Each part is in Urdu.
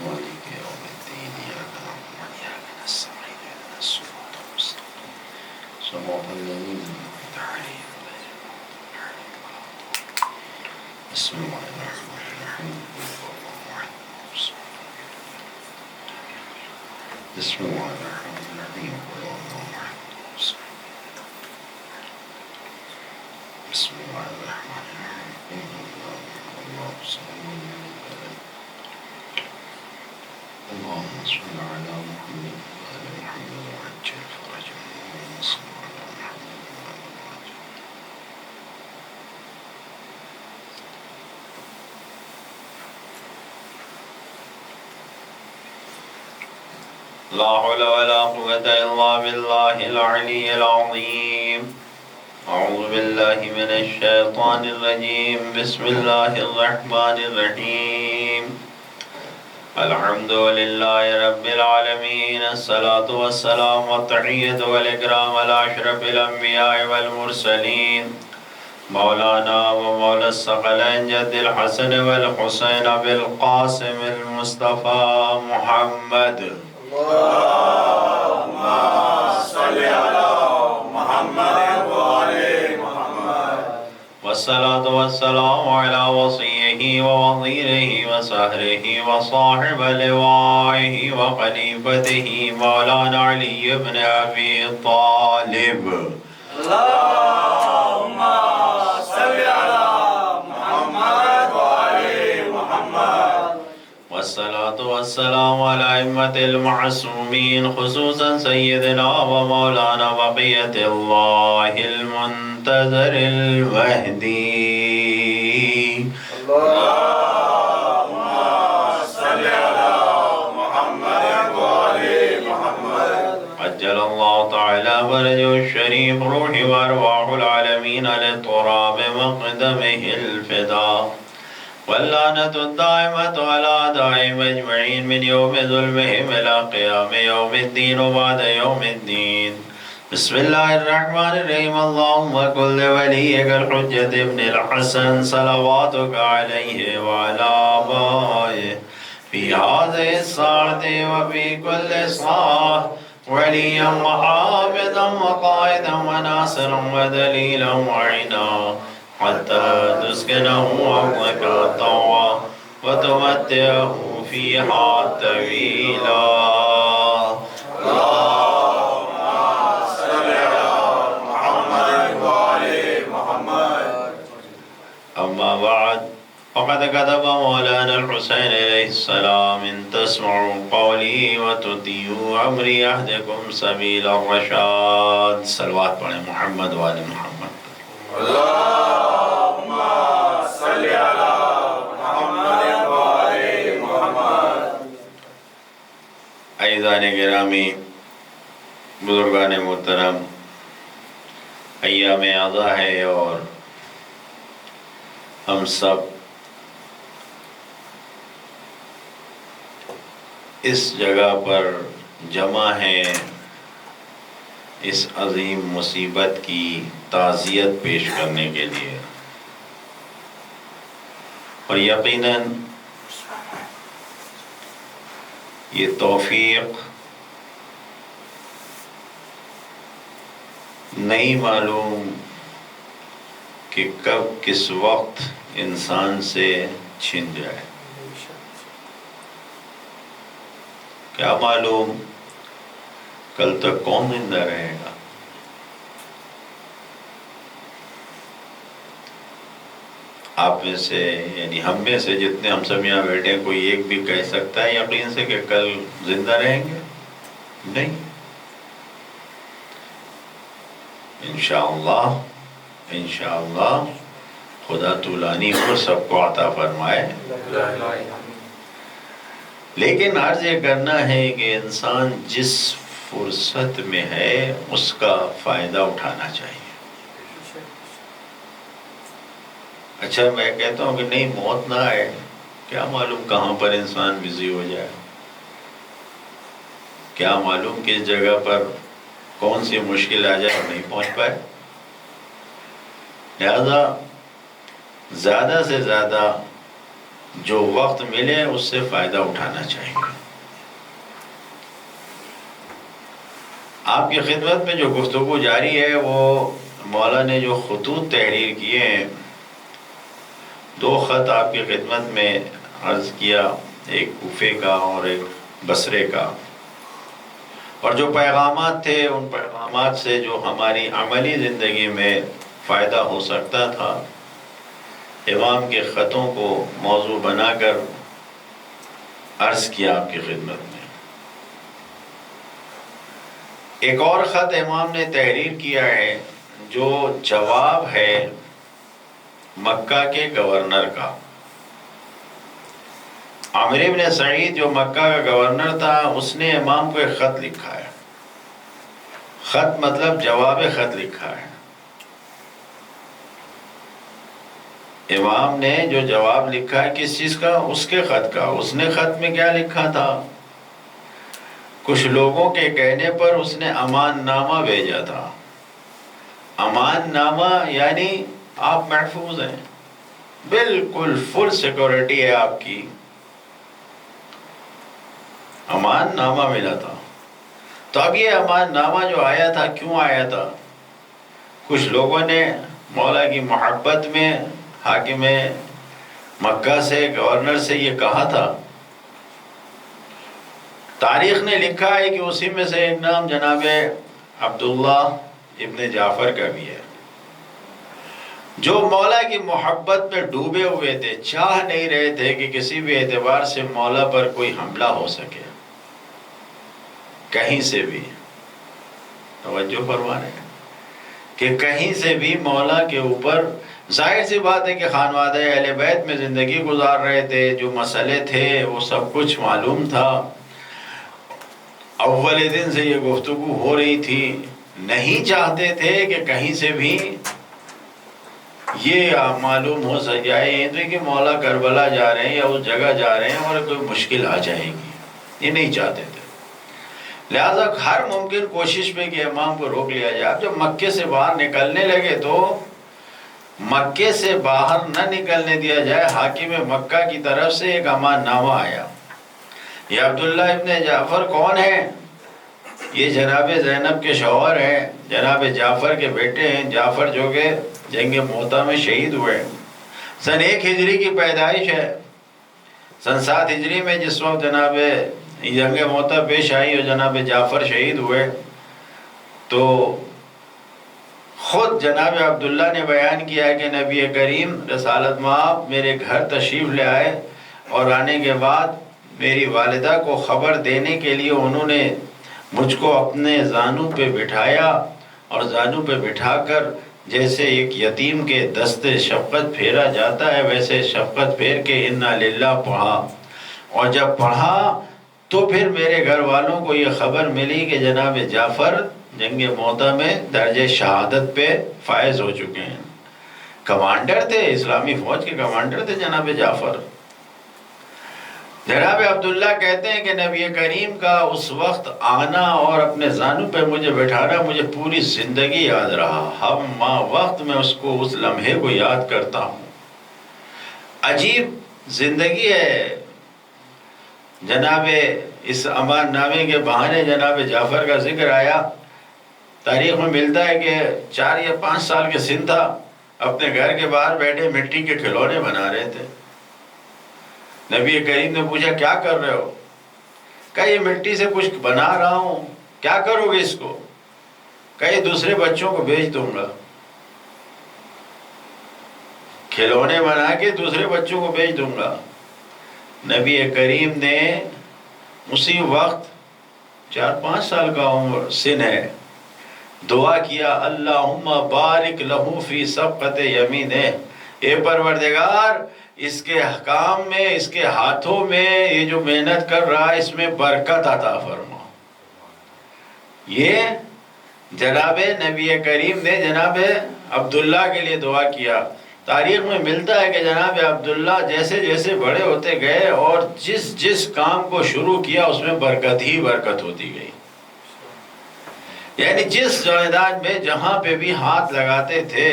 مالك يوم الدين إياك نعبد وإياك نستعين اهدنا الصراط المستقيم صراط الذين أنعمت عليهم غير المغضوب عليهم ولا الضالين بسم الله الرحمن الرحيم قل هو الله أحد الله الصمد بسم الله الرحمن الرحيم قل هو الله أحد الله الصمد بسم الله الرحمن الرحيم قل هو الله الصمد اللهم صل على محمد وآل محمد وعجل فرجهم اللهم صل على محمد وآل محمد. لا حول ولا قوة إلا بالله العلي العظيم. أعوذ بالله من الشيطان الرجيم. بسم الله الرحمن الرحيم. الحمد لله رب العالمين. الصلاة والسلام والتحية والإكرام على أشرف الأنبياء والمرسلين مولانا ومولى الثقلين جد الحسن والحسين بالقاسم المصطفى محمد. اللهم صل على محمد وآل محمد. والصلاة والسلام على وصيه ووزيره وسهره وصاحب لوائه وخليفته مولانا علي بن أبي طالب. اللهم صل على محمد وآل محمد. والصلاة والسلام على أئمة المعصومين خصوصا سيدنا ومولانا بقية الله المنتظر المهدي. اللهم صل على محمد وآل محمد. عجل الله تعالى فرجه الشريف روح وأرواح العالمين للتراب مقدمه الفداء واللعنة الدائمة على أعدائهم أجمعين من يوم ظلمهم إلى قيام يوم الدين وبعد يوم الدين. بسم الله الرحمن الرحيم. اللهم كن لوليك الحجة ابن الحسن صلواتك عليه وعلى آبائه في هذه الساعة وفي كل ساعة وليا وحافظا وقائدا وناصرا ودليلا وعينا حتى تسكنه أرضك طوعا وتمتعه فيها طويلا. اللهم صل على محمد وآل محمد. أما بعد فقد كتب مولانا الحسين عليه السلام إن تسمعوا قولي وتطيعوا أمري أهدكم سبيل الرشاد. صلوات پڑھیں محمد وآل محمد. اللهم صل على محمد وآل محمد. عزیزان گرامی، بزرگان محترم، ایام اعضا ہے اور ہم سب اس جگہ پر جمع ہیں اس عظیم مصیبت کی تعزیت پیش کرنے کے لیے، اور یقیناً یہ توفیق نہیں معلوم کہ کب کس وقت انسان سے چھن جائے. کیا معلوم کل تک کون زندہ رہے گا. آپ میں سے یعنی ہم میں سے جتنے ہم سب یہاں بیٹھے ہیں کوئی ایک بھی کہہ سکتا ہے یقین سے کہ کل زندہ رہیں گے؟ نہیں. انشاءاللہ خدا طولانی عمر سب کو عطا فرمائے. لیکن عرض یہ کرنا ہے کہ انسان جس فرصت میں ہے اس کا فائدہ اٹھانا چاہیے. اچھا میں کہتا ہوں کہ نہیں موت نہ آئے، کیا معلوم کہاں پر انسان بزی ہو جائے، کیا معلوم کس جگہ پر کون سی مشکل آ جائے اور نہیں پہنچ پائے. لہذا زیادہ سے زیادہ جو وقت ملے اس سے فائدہ اٹھانا چاہیے۔ آپ کی خدمت میں جو گفتگو جاری ہے وہ مولا نے جو خطوط تحریر کیے ہیں، 2 خط آپ کی خدمت میں عرض کیا، ایک کوفے کا اور ایک بصرے کا، اور جو پیغامات تھے ان پیغامات سے جو ہماری عملی زندگی میں فائدہ ہو سکتا تھا، امام کے خطوں کو موضوع بنا کر عرض کیا آپ کی خدمت میں۔ ایک اور خط امام نے تحریر کیا ہے جو جواب ہے مکہ کے گورنر کا۔ عامر بن سعید جو مکہ کا گورنر تھا، اس نے امام کو ایک خط لکھا ہے۔ خط مطلب جواب خط لکھا ہے۔ امام نے جو جواب لکھا ہے کس چیز کا؟ اس کے خط کا۔ اس نے خط میں کیا لکھا تھا؟ کچھ لوگوں کے کہنے پر اس نے امان نامہ بھیجا تھا۔ امان نامہ یعنی آپ محفوظ ہیں، بالکل فل سیکورٹی ہے آپ کی، امان نامہ ملا تھا۔ تو اب یہ امان نامہ جو آیا تھا، کیوں آیا تھا؟ کچھ لوگوں نے مولا کی محبت میں حاکم مکہ سے، گورنر سے یہ کہا تھا۔ تاریخ نے لکھا ہے کہ اسی میں سے ایک نام جناب عبداللہ ابن جعفر کا بھی ہے، جو مولا کی محبت میں ڈوبے ہوئے تھے، چاہ نہیں رہے تھے کہ کسی بھی اعتبار سے مولا پر کوئی حملہ ہو سکے، کہیں سے بھی۔ توجہ فرما رہے ہیں کہ کہیں سے بھی مولا کے اوپر، ظاہر سی بات ہے کہ خانوادہ اہل بیت میں زندگی گزار رہے تھے، جو مسئلے تھے وہ سب کچھ معلوم تھا، اول دن سے یہ گفتگو ہو رہی تھی، نہیں چاہتے تھے کہ کہیں سے بھی یہ معلوم ہو جائے کہ مولا کربلا جا رہے ہیں یا اس جگہ جا رہے ہیں اور کوئی مشکل آ جائے گی، یہ نہیں چاہتے تھے۔ لہذا ہر ممکن کوشش میں کہ امام کو روک لیا جائے۔ جب مکے سے باہر نکلنے لگے تو مکے سے باہر نہ نکلنے دیا جائے، حاکم مکہ کی طرف سے ایک امان نامہ آیا۔ یہ عبداللہ ابن جعفر کون ہے؟ یہ جناب زینب کے شوہر ہیں، جناب جعفر کے بیٹے ہیں، جعفر جو کہ جنگ موتا میں شہید ہوئے۔ سن 1 ہجری کی پیدائش ہے۔ سن 7 ہجری میں جس وقت جناب جنگ موتا پیش آئی اور جناب جعفر شہید ہوئے، تو خود جناب عبداللہ نے بیان کیا کہ نبی کریم رسالت مآب میرے گھر تشریف لے آئے، اور آنے کے بعد میری والدہ کو خبر دینے کے لیے انہوں نے مجھ کو اپنے زانو پہ بٹھایا، اور زانو پہ بٹھا کر جیسے ایک یتیم کے دستے شفقت پھیرا جاتا ہے ویسے شفقت پھیر کے انا للہ پڑھا، اور جب پڑھا تو پھر میرے گھر والوں کو یہ خبر ملی کہ جناب جعفر جنگ موتا میں درجہ شہادت پہ فائز ہو چکے ہیں۔ کمانڈر تھے، اسلامی فوج کے کمانڈر تھے جناب جعفر۔ جناب عبداللہ کہتے ہیں کہ نبی کریم کا اس وقت آنا اور اپنے زانو پہ مجھے بٹھانا مجھے پوری زندگی یاد رہا، ہم ماں وقت میں اس لمحے کو یاد کرتا ہوں۔ عجیب زندگی ہے۔ جناب اس امان نامے کے بہانے جناب جعفر کا ذکر آیا۔ تاریخ میں ملتا ہے کہ 4 یا 5 سال کے سن تھا، اپنے گھر کے باہر بیٹھے مٹی کے کھلونے بنا رہے تھے۔ نبی کریم نے پوچھا کیا کر رہے ہو؟ کہا یہ مٹی سے کچھ بنا رہا ہوں۔ کیا کرو گے اس کو؟ کہا یہ دوسرے بچوں کو بیچ دوں گا، کھلونے بنا کے دوسرے بچوں کو بیچ دوں گا۔ نبی کریم نے اسی وقت 4-5 سال کا عمر سن ہے، دعا کیا اللہم بارک لہو فی صفقت یمینہ، اے پروردگار اس کے کام میں، اس کے ہاتھوں میں یہ جو محنت کر رہا ہے اس میں برکت عطا فرما۔ یہ جناب نبی کریم نے جناب عبداللہ کے لیے دعا کیا۔ تاریخ میں ملتا ہے کہ جناب عبداللہ جیسے جیسے بڑے ہوتے گئے اور جس کام کو شروع کیا اس میں برکت ہی برکت ہوتی گئی، یعنی جس جائیداد میں جہاں پہ بھی ہاتھ لگاتے تھے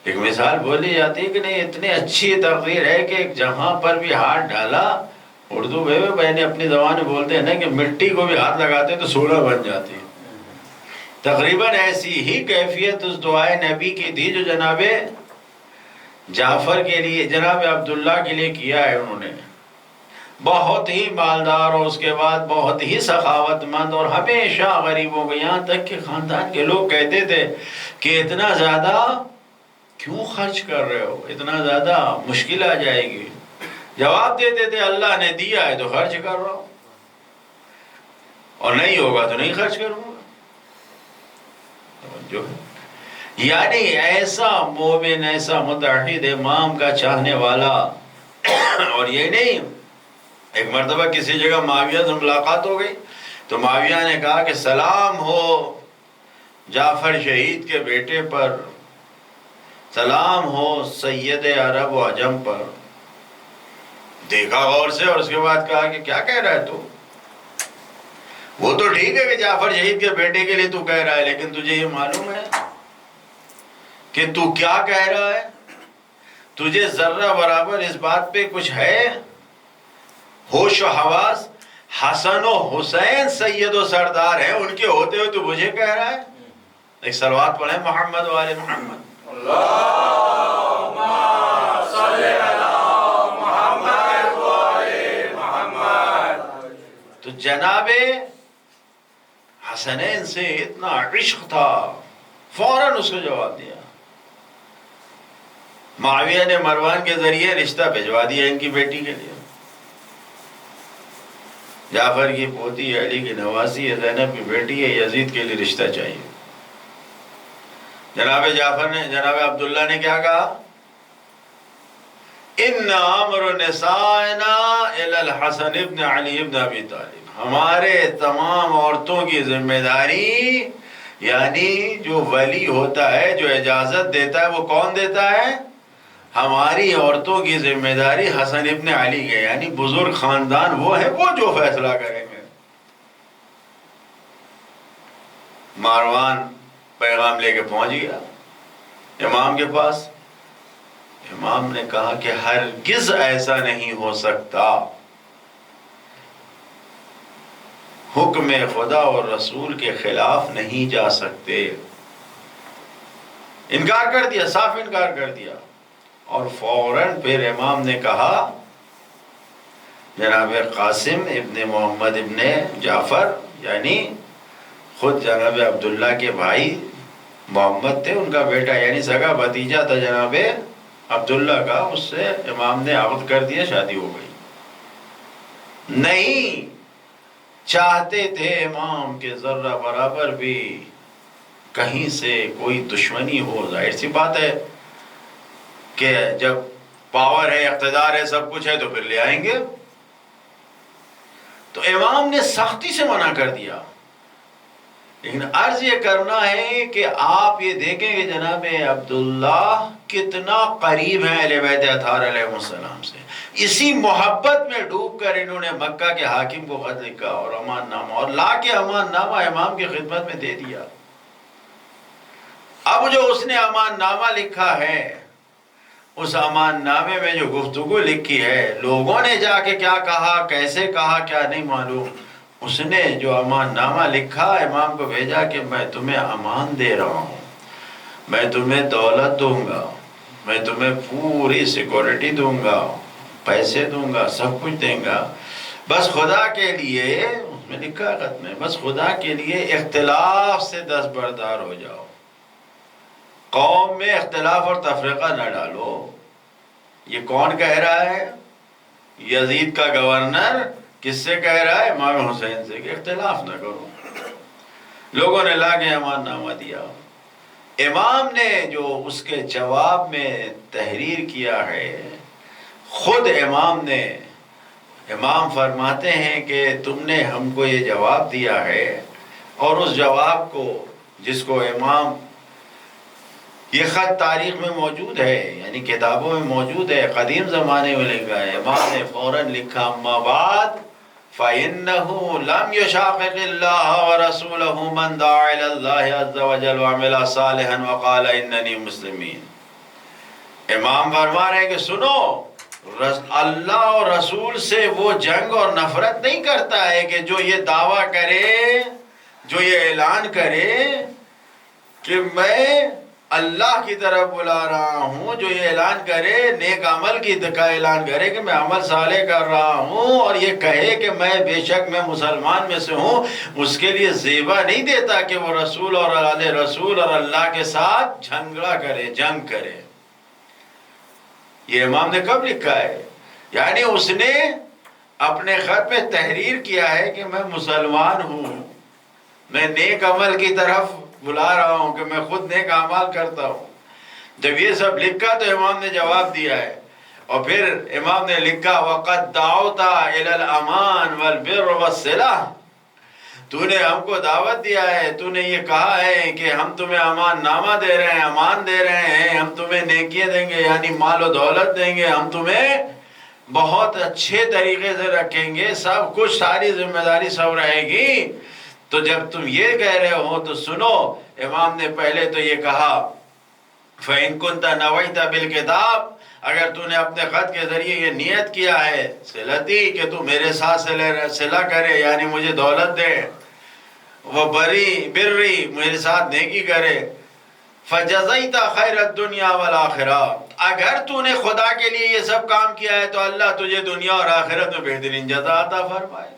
ایک مثال بولی جاتی ہے کہ نہیں، اتنی اچھی تقریر ہے کہ جہاں پر بھی ہاتھ ڈالا، اردو میں نے اپنی زبان میں بولتے ہیں نا کہ مٹی کو بھی ہاتھ لگاتے تو سونا بن جاتی ہے۔ تقریباً ایسی ہی کیفیت اس دعائے نبی کی تھی جو جناب جعفر کے لیے، جناب عبداللہ کے لیے کیا ہے انہوں نے۔ بہت ہی مالدار اور اس کے بعد بہت ہی سخاوت مند، اور ہمیشہ غریبوں کو، یہاں تک کہ خاندان کے لوگ کہتے تھے کہ اتنا زیادہ کیوں خرچ کر رہے ہو، اتنا زیادہ مشکل آ جائے گی۔ جواب دیتے تھے اللہ نے دیا ہے تو خرچ کر رہا ہوں، اور نہیں ہوگا تو نہیں خرچ کروں گا۔ جو یعنی ایسا مومن، ایسا متعہد، امام کا چاہنے والا۔ اور یہ نہیں، ایک مرتبہ کسی جگہ معاویہ سے ملاقات ہو گئی تو معاویہ نے کہا کہ سلام ہو جعفر شہید کے بیٹے پر، سلام ہو سید عرب و عجم پر۔ دیکھا غور سے اور اس کے بعد کہا کہ کیا کہہ رہا ہے تو؟ وہ تو ٹھیک ہے کہ جعفر شہید کے بیٹے کے لیے تو کہہ رہا ہے، لیکن تجھے یہ معلوم ہے کہ تو کیا کہہ رہا ہے؟ تجھے ذرہ برابر اس بات پہ کچھ ہے ہوش و حواس؟ حسن و حسین سید و سردار ہیں، ان کے ہوتے ہوئے تو مجھے کہہ رہا ہے؟ ایک صلوات پڑھیں محمد و آل محمد۔ اللہم صلی علی محمد و آل محمد۔ تو جناب حسنین سے اتنا عشق تھا، فوراً اس کو جواب دیا۔ معاویہ نے مروان کے ذریعے رشتہ بھجوا دیا ان کی بیٹی کے لیے۔ جعفر کی پوتی ہے، علی کی نواسی ہے، زینب کی بیٹی ہے، یزید کے لیے رشتہ چاہیے۔ جناب جعفر نے، جناب عبداللہ نے کیا کہا؟ ان امر نسائنا الی الحسن ابن علی ابن ابی طالب، ہمارے تمام عورتوں کی ذمہ داری، یعنی جو ولی ہوتا ہے، جو اجازت دیتا ہے، وہ کون دیتا ہے؟ ہماری عورتوں کی ذمہ داری حسن ابن علی کے، یعنی بزرگ خاندان وہ ہے، وہ جو فیصلہ کریں گے۔ مروان پیغام لے کے پہنچ گیا امام کے پاس۔ امام نے کہا کہ ہرگز ایسا نہیں ہو سکتا، حکم خدا اور رسول کے خلاف نہیں جا سکتے۔ انکار کر دیا، صاف انکار کر دیا۔ اور فوراً پھر امام نے کہا، جناب قاسم ابن محمد ابن جعفر، یعنی خود جناب عبداللہ کے بھائی محمد تھے، ان کا بیٹا، یعنی سگا بھتیجا تھا جناب عبداللہ کا، اس سے امام نے عقد کر دیا، شادی ہو گئی۔ نہیں چاہتے تھے امام کے ذرہ برابر بھی کہیں سے کوئی دشمنی ہو۔ ظاہر سی بات ہے کہ جب پاور ہے، اقتدار ہے، سب کچھ ہے تو پھر لے آئیں گے۔ تو امام نے سختی سے منع کر دیا۔ لیکن عرض یہ کرنا ہے کہ آپ یہ دیکھیں کہ جناب عبداللہ کتنا قریب ہیں اہل بیت اطہار علیہ السلام سے۔ اسی محبت میں ڈوب کر انہوں نے مکہ کے حاکم کو خط لکھا اور امان نامہ، اور لا کے امان نامہ امام کی خدمت میں دے دیا۔ اب جو اس نے امان نامہ لکھا ہے، اس امان نامے میں جو گفتگو لکھی ہے، لوگوں نے جا کے کیا کہا، کیسے کہا، کیا نہیں معلوم۔ اس نے جو امان نامہ لکھا، امام کو بھیجا کہ میں تمہیں امان دے رہا ہوں، میں تمہیں دولت دوں گا، میں تمہیں پوری سیکورٹی دوں گا، پیسے دوں گا، سب کچھ دیں گا، بس خدا کے لیے، اس میں لکھا خط میں، بس خدا کے لیے اختلاف سے دستبردار ہو جاؤ، قوم میں اختلاف اور تفرقہ نہ ڈالو۔ یہ کون کہہ رہا ہے؟ یزید کا گورنر کس سے کہہ رہا ہے؟ امام حسین سے، کہ اختلاف نہ کرو۔ لوگوں نے لا کے امان نامہ دیا۔ امام نے جو اس کے جواب میں تحریر کیا ہے، خود امام فرماتے ہیں کہ تم نے ہم کو یہ جواب دیا ہے، اور اس جواب کو، جس کو امام، یہ خط تاریخ میں موجود ہے، یعنی کتابوں میں موجود ہے، قدیم زمانے میں لکھا ہے، امام نے فوراً لکھا، اما بعد فَإِنَّهُ لَمْ يُشَاقِقِ اللَّهَ وَرَسُولَهُ مَنْ دَعَا إِلَى اللَّهِ عَزَّ وَجَلَّ وَعَمِلَ صَالِحًا وَقَالَ إِنَّنِي مُسْلِمِينَ۔ امام فرما رہے ہیں کہ سنو، اللہ اور رسول سے وہ جنگ اور نفرت نہیں کرتا ہے کہ جو یہ دعویٰ کرے، جو یہ اعلان کرے کہ میں اللہ کی طرف بلا رہا ہوں، جو یہ اعلان کرے نیک عمل کی کا اعلان کرے کہ میں عمل صالح کر رہا ہوں، اور یہ کہے کہ میں بے شک میں مسلمان میں سے ہوں، اس کے لیے زیبا نہیں دیتا کہ وہ رسول اور آل رسول اور اللہ کے ساتھ جھگڑا کرے، جنگ کرے۔ یہ امام نے کب لکھا ہے؟ یعنی اس نے اپنے خط میں تحریر کیا ہے کہ میں مسلمان ہوں، میں نیک عمل کی طرف بلا رہا ہوں کہ میں خود نیک اعمال کرتا ہوں۔ جب یہ سب لکھا تو امام نے جواب دیا ہے، اور پھر امام نے لکھا وَقَدْ دَعَوْتَ إِلَى الْأَمَانِ وَالْبِرِّ وَالصِّلَةِ، تو نے ہم کو دعوت دیا ہے، تو نے یہ کہا ہے کہ ہم تمہیں امان نامہ دے رہے ہیں، امان دے رہے ہیں، ہم تمہیں نیکیاں دیں گے، یعنی مال و دولت دیں گے، ہم تمہیں بہت اچھے طریقے سے رکھیں گے، سب کچھ ساری ذمہ داری سب رہے گی۔ تو جب تم یہ کہہ رہے ہو تو سنو، امام نے پہلے تو یہ کہا فَإِن كُنْتَ نَوَيْتَ بِالْكِتَابِ، اگر تو نے اپنے خط کے ذریعے یہ نیت کیا ہے صلتی کہ تو میرے ساتھ صلہ کرے، یعنی مجھے دولت دے، وہ بری میرے ساتھ نیکی کرے، فَجَزَيْتَ خَيْرَ الدُّنْيَا وَالْآخِرَةِ، اگر تو نے خدا کے لیے یہ سب کام کیا ہے تو اللہ تجھے دنیا اور آخرت میں بہترین جزا عطا فرمائے۔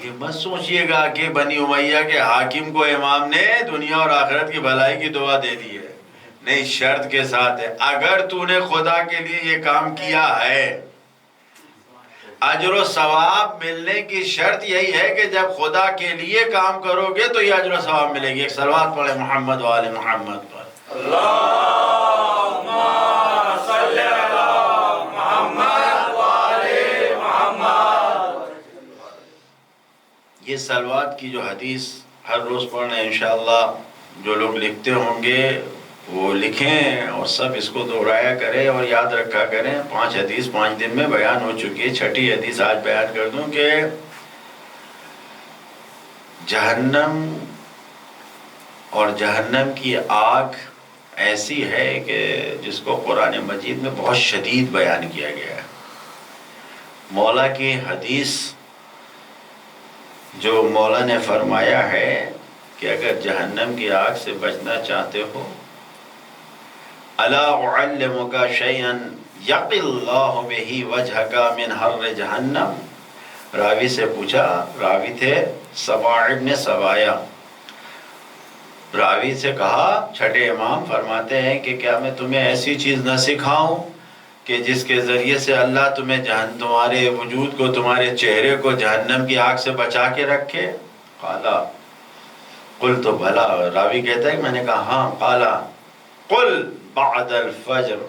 یہ مت سوچئے گا کہ بنی امیہ کے حاکم کو امام نے دنیا اور آخرت کی بھلائی کی دعا دے دی ہے، نہیں، شرط کے ساتھ ہے، اگر تو نے خدا کے لیے یہ کام کیا ہے۔ اجر و ثواب ملنے کی شرط یہی ہے کہ جب خدا کے لیے کام کرو گے تو یہ اجر و ثواب ملے گی۔ ایک صلوات پڑھے محمد و آل محمد پر۔ اللہم صلی علی محمد و آل محمد۔ یہ صلوات کی جو حدیث ہر روز پڑھنا ہے انشاءاللہ، جو لوگ لکھتے ہوں گے وہ لکھیں اور سب اس کو دہرایا کریں اور یاد رکھا کریں۔ 5 حدیث 5 دن میں بیان ہو چکی ہے، 6ٹھی حدیث آج بیان کر دوں کہ جہنم اور جہنم کی آگ ایسی ہے کہ جس کو قرآن مجید میں بہت شدید بیان کیا گیا ہے۔ مولا کی حدیث جو مولا نے فرمایا ہے کہ اگر جہنم کی آگ سے بچنا چاہتے ہو، الا اعلمک شیئا یقی اللہ بہ وجہک من حر جہنم، راوی سے پوچھا، راوی تھے سبع ابن سبایا، راوی سے کہا، چھٹے امام فرماتے ہیں کہ کیا میں تمہیں ایسی چیز نہ سکھاؤں کہ جس کے ذریعے سے اللہ تمہیں تمہارے وجود کو، تمہارے چہرے کو جہنم کی آگ سے بچا کے رکھے؟ قالا، قل تو بھلا، راوی کہتا ہے کہ میں نے کہا ہاں، قالا قل بعد الفجر،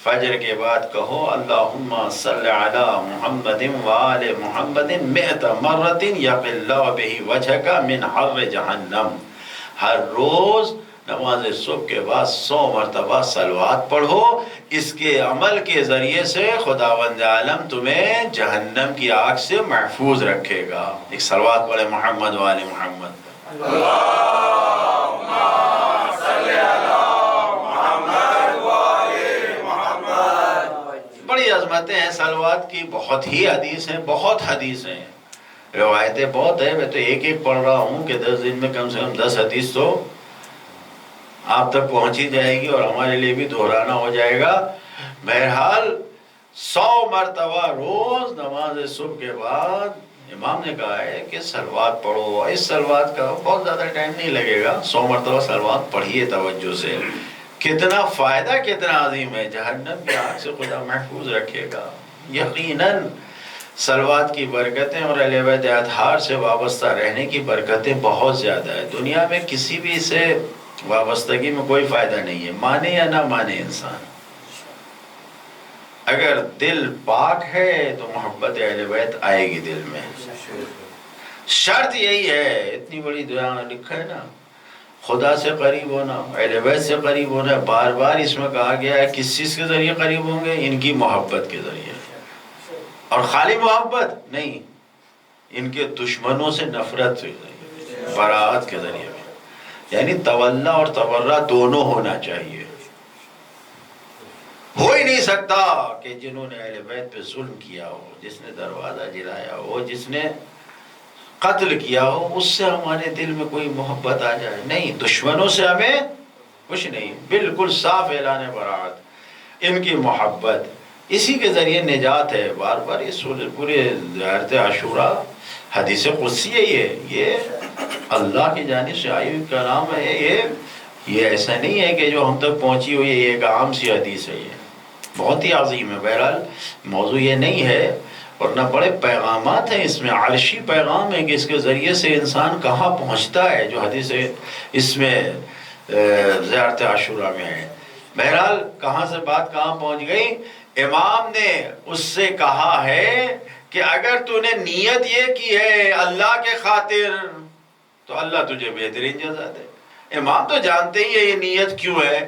فجر کے بعد کہو اللہم صلی علی محمد وآل محمد 100 مرۃ یقی اللہ بہ وجہک من حر جہنم، ہر روز نماز صبح کے بعد 100 مرتبہ صلوات پڑھو، اس کے عمل کے ذریعے سے خداوند عالم تمہیں جہنم کی آگ سے محفوظ رکھے گا۔ ایک صلوات پڑھے محمد و آل محمد۔ اللہم صلی علی محمد و آل محمد۔ بڑی عظمتیں ہیں صلوات کی، بہت ہی حدیث ہیں، بہت حدیث ہیں، روایتیں بہت ہیں۔ میں تو ایک ایک پڑھ رہا ہوں کہ 10 دن میں کم سے کم 10 حدیث تو آپ تک پہنچی جائے گی اور ہمارے لیے بھی دہرانا ہو جائے گا۔ بہرحال 100 مرتبہ روز نماز صبح کے بعد امام نے کہا ہے کہ صلوات پڑھو۔ اس صلوات کا بہت زیادہ ٹائم نہیں لگے گا، 100 مرتبہ صلوات پڑھیے توجہ سے۔ کتنا فائدہ کتنا عظیم ہے، جہنم کی آگ سے خدا محفوظ رکھے گا۔ یقیناً صلوات کی برکتیں اور اہل بیت اطہار سے وابستہ رہنے کی برکتیں بہت زیادہ ہے۔ دنیا میں کسی بھی سے وابستگی میں کوئی فائدہ نہیں ہے، مانے یا نہ مانے انسان، اگر دل پاک ہے تو محبت اہل بیت آئے گی دل میں۔ شرط یہی ہے، اتنی بڑی دعا لکھا ہے نا، خدا سے قریب ہونا، اہل بیت سے قریب ہونا، بار بار اس میں کہا گیا ہے کس چیز کے ذریعے قریب ہوں گے؟ ان کی محبت کے ذریعے، اور خالی محبت نہیں، ان کے دشمنوں سے نفرت سے، براءت کے ذریعے بھی، یعنی تولا اور تبرہ دونوں ہونا چاہیے۔ کوئی نہیں سکتا کہ جنہوں نے اہل بیت پہ ظلم کیا ہو، جس نے دروازہ جلایا ہو، جس نے قتل کیا ہو، اس سے ہمارے دل میں کوئی محبت آ جائے، نہیں، دشمنوں سے ہمیں کچھ نہیں، بالکل صاف اعلان براعت، ان کی محبت اسی کے ذریعے نجات ہے۔ بار بار یہ پورے زیارت عاشوراء حدیث قدسی ہے، یہ اللہ کی جانب سے آئی ہوئی کلام ہے، یہ ایسا نہیں ہے کہ جو ہم تک پہنچی ہوئی ہے، یہ ایک عام سی حدیث ہے، یہ بہت ہی عظیم ہے۔ بہرحال موضوع یہ نہیں ہے، ورنہ بڑے پیغامات ہیں اس میں، عرشی پیغام ہے کہ اس کے ذریعے سے انسان کہاں پہنچتا ہے، جو حدیث اس میں زیارت عاشوراء میں ہے۔ بہرحال کہاں سے بات کہاں پہنچ گئی؟ امام نے اس سے کہا ہے کہ اگر تو نے نیت یہ کی ہے اللہ کے خاطر تو اللہ تجھے بہترین جزا دے۔ امام تو جانتے ہی ہے یہ نیت کیوں ہے۔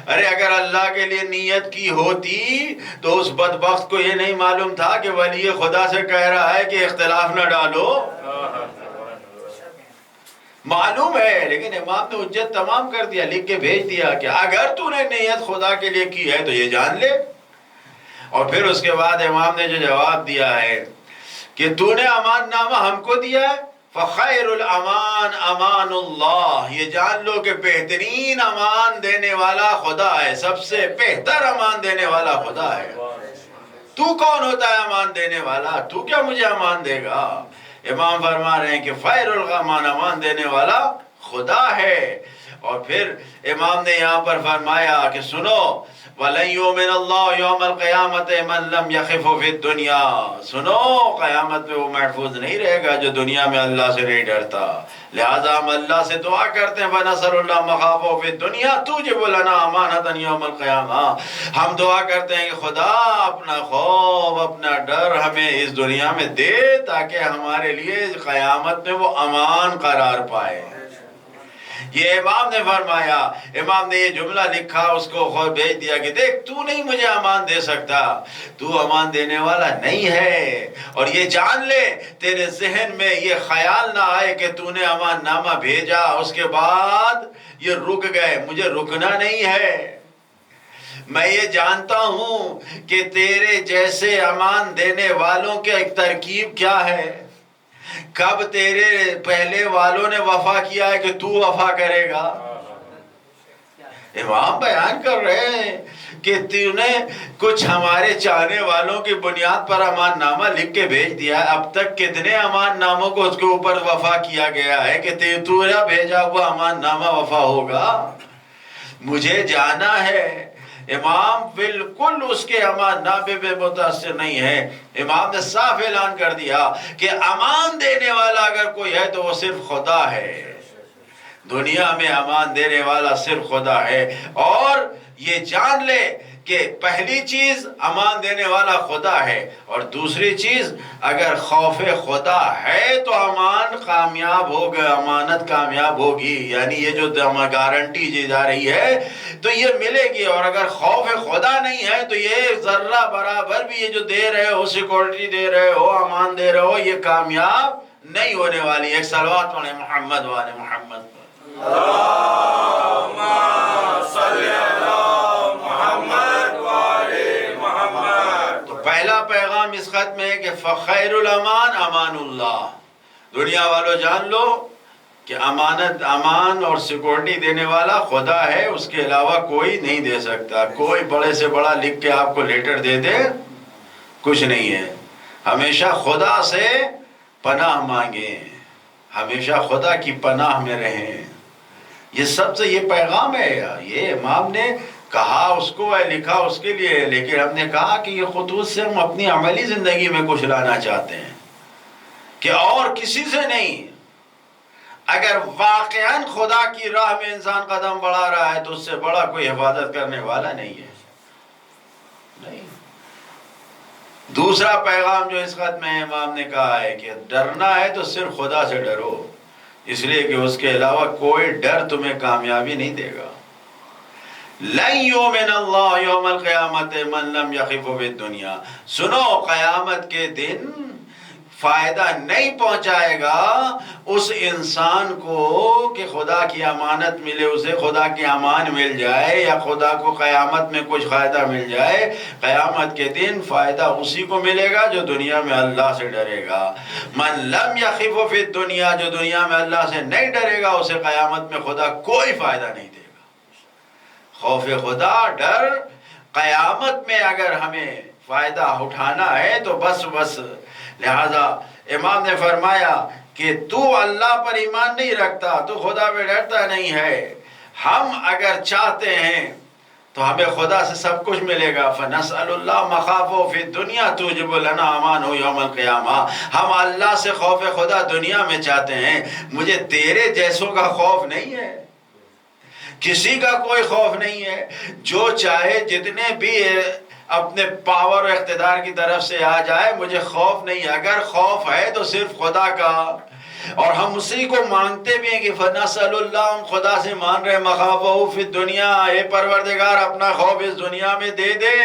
ارے اگر اللہ کے لیے نیت کی ہوتی تو اس بدبخت کو یہ نہیں معلوم تھا کہ ولی خدا سے کہہ رہا ہے کہ اختلاف نہ ڈالو، معلوم ہے، لیکن امام نے حجت تمام کر دیا، لکھ کے بھیج دیا کہ اگر تو نے نیت خدا کے لیے کی ہے تو یہ جان لے۔ اور پھر اس کے بعد امام نے جو جواب دیا ہے کہ تو نے امان نامہ ہم کو دیا ہے، فخیر الامان امان اللہ، یہ جان لو کہ بہترین امان دینے والا خدا ہے، سب سے بہتر امان دینے والا خدا ہے۔ تو کون ہوتا ہے امان دینے والا؟ تو کیا مجھے امان دے گا؟ امام فرما رہے ہیں کہ خیر الامان، امان دینے والا خدا ہے۔ اور پھر امام نے یہاں پر فرمایا کہ سنو، وَلَن يُؤْمِنَ اللَّهُ يَوْمَ الْقِيَامَةِ مَن لَمْ يَخِفُ فِي الدُّنْيَا، سنو، قیامت میں وہ محفوظ نہیں رہے گا جو دنیا میں اللہ سے نہیں ڈرتا۔ لہٰذا ہم اللہ سے دعا کرتے ہیں فَنَسْأَلُ اللَّهَ مَخَافَهُ فِي الدُّنْيَا تُوجِبُ لَنَا أَمَانَةً يَوْمَ الْقِيَامَةِ، ہم دعا کرتے ہیں کہ خدا اپنا خوف، اپنا ڈر ہمیں اس دنیا میں دے تاکہ ہمارے لیے قیامت میں وہ امان قرار پائے۔ یہ امام نے فرمایا، امام نے یہ جملہ لکھا، اس کو خود بھیج دیا کہ دیکھ تو نہیں مجھے امان دے سکتا، تو امان دینے والا نہیں ہے، اور یہ جان لے تیرے ذہن میں یہ خیال نہ آئے کہ تو نے امان نامہ بھیجا اس کے بعد یہ رک گئے، مجھے رکنا نہیں ہے۔ میں یہ جانتا ہوں کہ تیرے جیسے امان دینے والوں کے ایک ترکیب کیا ہے، کب تیرے پہلے والوں نے وفا کیا ہے کہ تو وفا کرے گا۔ امام بیان کر رہے ہیں کہ تو نے کچھ ہمارے چاہنے والوں کی بنیاد پر امان نامہ لکھ کے بھیج دیا ہے، اب تک کتنے امان ناموں کو اس کے اوپر وفا کیا گیا ہے کہ تو بھیجا ہوا امان نامہ وفا ہوگا؟ مجھے جانا ہے۔ امام بالکل اس کے امان نامے پہ متاثر نہیں ہے۔ امام نے صاف اعلان کر دیا کہ امان دینے والا اگر کوئی ہے تو وہ صرف خدا ہے، دنیا میں امان دینے والا صرف خدا ہے۔ اور یہ جان لے کہ پہلی چیز امان دینے والا خدا ہے، اور دوسری چیز اگر خوف خدا ہے تو امان کامیاب ہوگا، امانت کامیاب ہوگی، یعنی یہ جو گارنٹی دی جا رہی ہے تو یہ ملے گی۔ اور اگر خوف خدا نہیں ہے تو یہ ذرہ برابر بھی یہ جو دے رہے ہو، سیکورٹی دے رہے ہو، امان دے رہے ہو، یہ کامیاب نہیں ہونے والی۔ ایک صلوات پڑھیں محمد وآل محمد پر۔ اللہم صلی علی محمد وآل محمد۔ تو پہلا پیغام اس خط میں ہے کہ فخیر الامان امان اللہ، دنیا والوں جان لو کہ امانت، امان اور سیکورٹی دینے والا خدا ہے، اس کے علاوہ کوئی نہیں دے سکتا۔ کوئی بڑے سے بڑا لکھ کے آپ کو لیٹر دے دے کچھ نہیں ہے۔ ہمیشہ خدا سے پناہ مانگیں، ہمیشہ خدا کی پناہ میں رہیں۔ یہ سب سے یہ پیغام ہے، یہ امام نے کہا اس کو ہے، لکھا اس کے لیے، لیکن ہم نے کہا کہ یہ خطوط سے ہم اپنی عملی زندگی میں کچھ لانا چاہتے ہیں کہ اور کسی سے نہیں۔ اگر واقعاً خدا کی راہ میں انسان قدم بڑھا رہا ہے تو اس سے بڑا کوئی حفاظت کرنے والا نہیں ہے، نہیں۔ دوسرا پیغام جو اس خط میں امام نے کہا ہے کہ ڈرنا ہے تو صرف خدا سے ڈرو، اس لیے کہ اس کے علاوہ کوئی ڈر تمہیں کامیابی نہیں دے گا۔ لَن يُؤْمِنَ اللَّهُ يَوْمَ الْقِيَامَةِ مَن لَمْ يَخِفُ فِي الدُّنْيَا، سنو قیامت کے دن فائدہ نہیں پہنچائے گا اس انسان کو کہ خدا کی امانت ملے، اسے خدا کی امان مل جائے یا خدا کو قیامت میں کچھ فائدہ مل جائے، قیامت کے دن فائدہ اسی کو ملے گا جو دنیا میں اللہ سے ڈرے گا۔ من لم یخف فی الدنیا، جو دنیا میں اللہ سے نہیں ڈرے گا اسے قیامت میں خدا کوئی فائدہ نہیں دے گا۔ خوف خدا، ڈر، قیامت میں اگر ہمیں فائدہ اٹھانا ہے تو بس لہذا امام نے فرمایا کہ تو اللہ پر ایمان نہیں رکھتا، تو خدا پہ ڈرتا نہیں ہے۔ ہم اگر چاہتے ہیں تو ہمیں خدا سے سب کچھ ملے گا۔ فَنَسْأَلُ اللَّهَ مَخَافُهُ فِي الدُّنْيَا تُوجِبُ لَنَا أَمَانَهُ يَوْمَ الْقِيَامَةِ۔ ہم اللہ سے خوف خدا دنیا میں چاہتے ہیں، مجھے تیرے جیسوں کا خوف نہیں ہے، کسی کا کوئی خوف نہیں ہے۔ جو چاہے جتنے بھی اپنے پاور و اقتدار کی طرف سے آ جائے، مجھے خوف نہیں ہے۔ اگر خوف ہے تو صرف خدا کا، اور ہم اسی کو مانگتے بھی ہیں کہ فَنَسْأَلُ اللَّهَ، ہم خدا سے مان رہے مَخَافَهُ فِي الدُّنْيَا، اے پروردگار اپنا خوف اس دنیا میں دے دے۔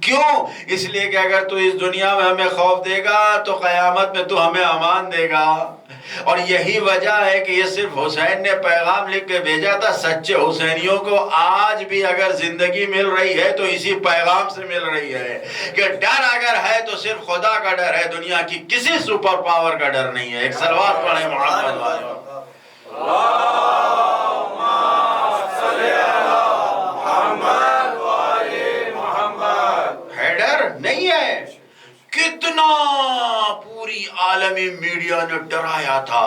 کیوں؟ اس لیے کہ اگر تو اس دنیا میں ہمیں خوف دے گا تو قیامت میں تو ہمیں امان دے گا۔ اور یہی وجہ ہے کہ یہ صرف حسین نے پیغام لکھ کے بھیجا تھا۔ سچے حسینیوں کو آج بھی اگر زندگی مل رہی ہے تو اسی پیغام سے مل رہی ہے کہ ڈر اگر ہے تو صرف خدا کا ڈر ہے، دنیا کی کسی سپر پاور کا ڈر نہیں ہے۔ ایک صلوات پڑھیں محمد والے۔ نہیں ہے۔ کتنا پوری عالمی میڈیا نے ڈرایا تھا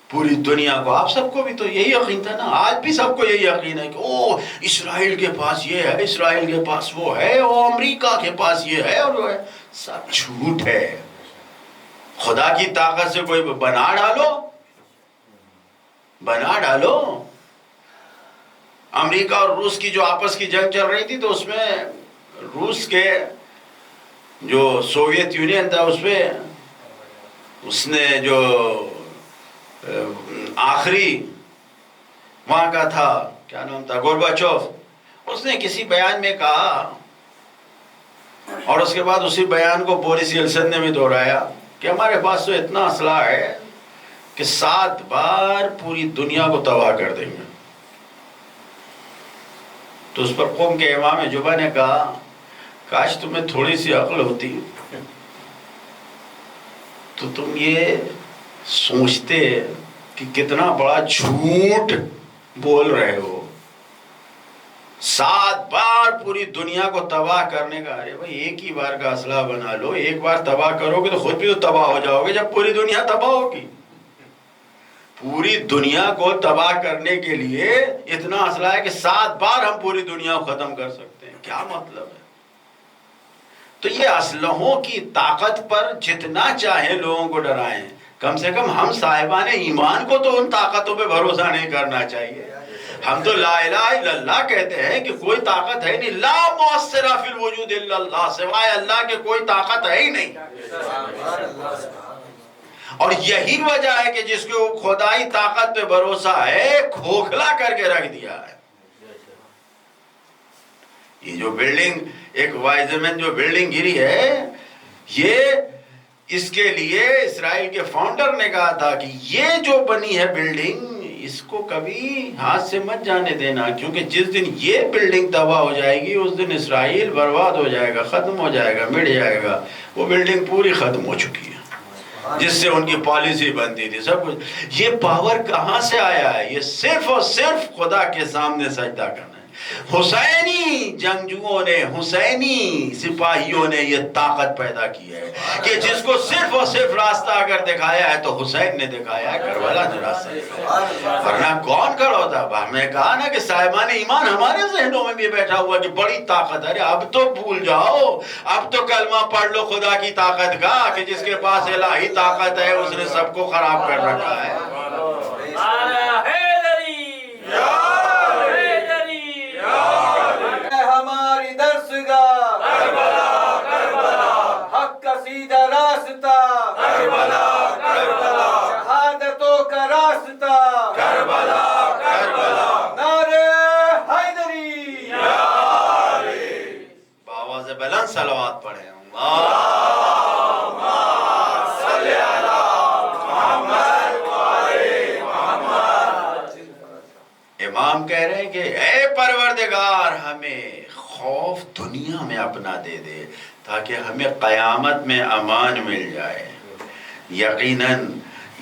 پوری دنیا کو۔ آپ سب کو بھی تو یہی یقین تھا نا، آج بھی سب کو یہی یقین ہے کہ او اسرائیل کے پاس یہ ہے، اسرائیل کے پاس وہ ہے، او امریکہ کے پاس یہ ہے اور وہ ہے۔ سب جھوٹ ہے۔ خدا کی طاقت سے کوئی بنا ڈالو۔ امریکہ اور روس کی جو آپس کی جنگ چل رہی تھی تو اس میں روس کے جو سوویت یونین تھا اس نے جو آخری وہاں کا تھا، کیا نام تھا، گورباچوف، اس نے کسی بیان میں کہا، اور اس کے بعد اسی بیان کو بورس یلسن نے بھی دہرایا کہ ہمارے پاس تو اتنا اسلحہ ہے کہ 7 بار پوری دنیا کو تباہ کر دیں گے۔ تو اس پر قوم کے امام جبہ نے کہا کاش تمہیں تھوڑی سی عقل ہوتی تو تم یہ سوچتے کہ کتنا بڑا جھوٹ بول رہے ہو۔ 7 بار پوری دنیا کو تباہ کرنے کا، ارے بھائی ایک ہی بار کا اسلحہ بنا لو، ایک بار تباہ کرو گے تو خود بھی تو تباہ ہو جاؤ گے جب پوری دنیا تباہ ہوگی۔ پوری دنیا کو تباہ کرنے کے لیے اتنا اسلحہ ہے کہ 7 بار ہم پوری دنیا کو ختم کر سکتے ہیں۔ کیا مطلب ہے؟ تو یہ اسلحوں کی طاقت پر جتنا چاہے لوگوں کو ڈرائیں، کم سے کم ہم صاحبان ایمان کو تو ان طاقتوں پہ بھروسہ نہیں کرنا چاہیے۔ ہم تو لا الہ الا اللہ کہتے ہیں کہ کوئی طاقت ہے نہیں، لا مؤثر فی الوجود الا اللہ، سوائے اللہ کے کوئی طاقت ہے ہی نہیں۔ اور یہی وجہ ہے کہ جس کو خدائی طاقت پہ بھروسہ ہے کھوکھلا کر کے رکھ دیا ہے۔ یہ جو بلڈنگ، ایک وائزمن جو بلڈنگ گری ہے، یہ اس کے لیے اسرائیل کے فاؤنڈر نے کہا تھا کہ یہ جو بنی ہے بلڈنگ، اس کو کبھی ہاتھ سے مت جانے دینا، کیونکہ جس دن یہ بلڈنگ تباہ ہو جائے گی اس دن اسرائیل برباد ہو جائے گا، ختم ہو جائے گا، مٹ جائے گا۔ وہ بلڈنگ پوری ختم ہو چکی ہے جس سے ان کی پالیسی بنتی تھی، سب کچھ۔ یہ پاور کہاں سے آیا ہے؟ یہ صرف اور صرف خدا کے سامنے سجدہ کرنا ہے۔ حسینی جنگجوؤں نے، حسینی سپاہیوں نے یہ طاقت پیدا کی ہے کہ جس کو صرف اور صرف راستہ اگر دکھایا ہے تو حسین نے دکھایا ہے، کربلا نے راستہ دکھایا، ورنہ کون کھڑا ہوتا؟ ہم نے کہا نا کہ صاحبان ایمان ہمارے ذہنوں میں بھی بیٹھا ہوا کہ بڑی طاقت ہے، اب تو بھول جاؤ، اب تو کلمہ پڑھ لو خدا کی طاقت کا کہ جس کے پاس الہی طاقت ہے اس نے سب کو خراب کر رکھا ہے۔ ہماری درسگاہ کربلا کربلا، حق کا سیدھا راستہ کربلا کربلا، شہادتوں کا راستہ کربلا کربلا، نعرے حیدری یا علی۔ بآواز بلند صلوات پڑھیں۔ امام کہہ رہے ہیں کہ اے پروردگار ہمیں خوف دنیا میں اپنا دے دے تاکہ ہمیں قیامت میں امان مل جائے۔ یقیناً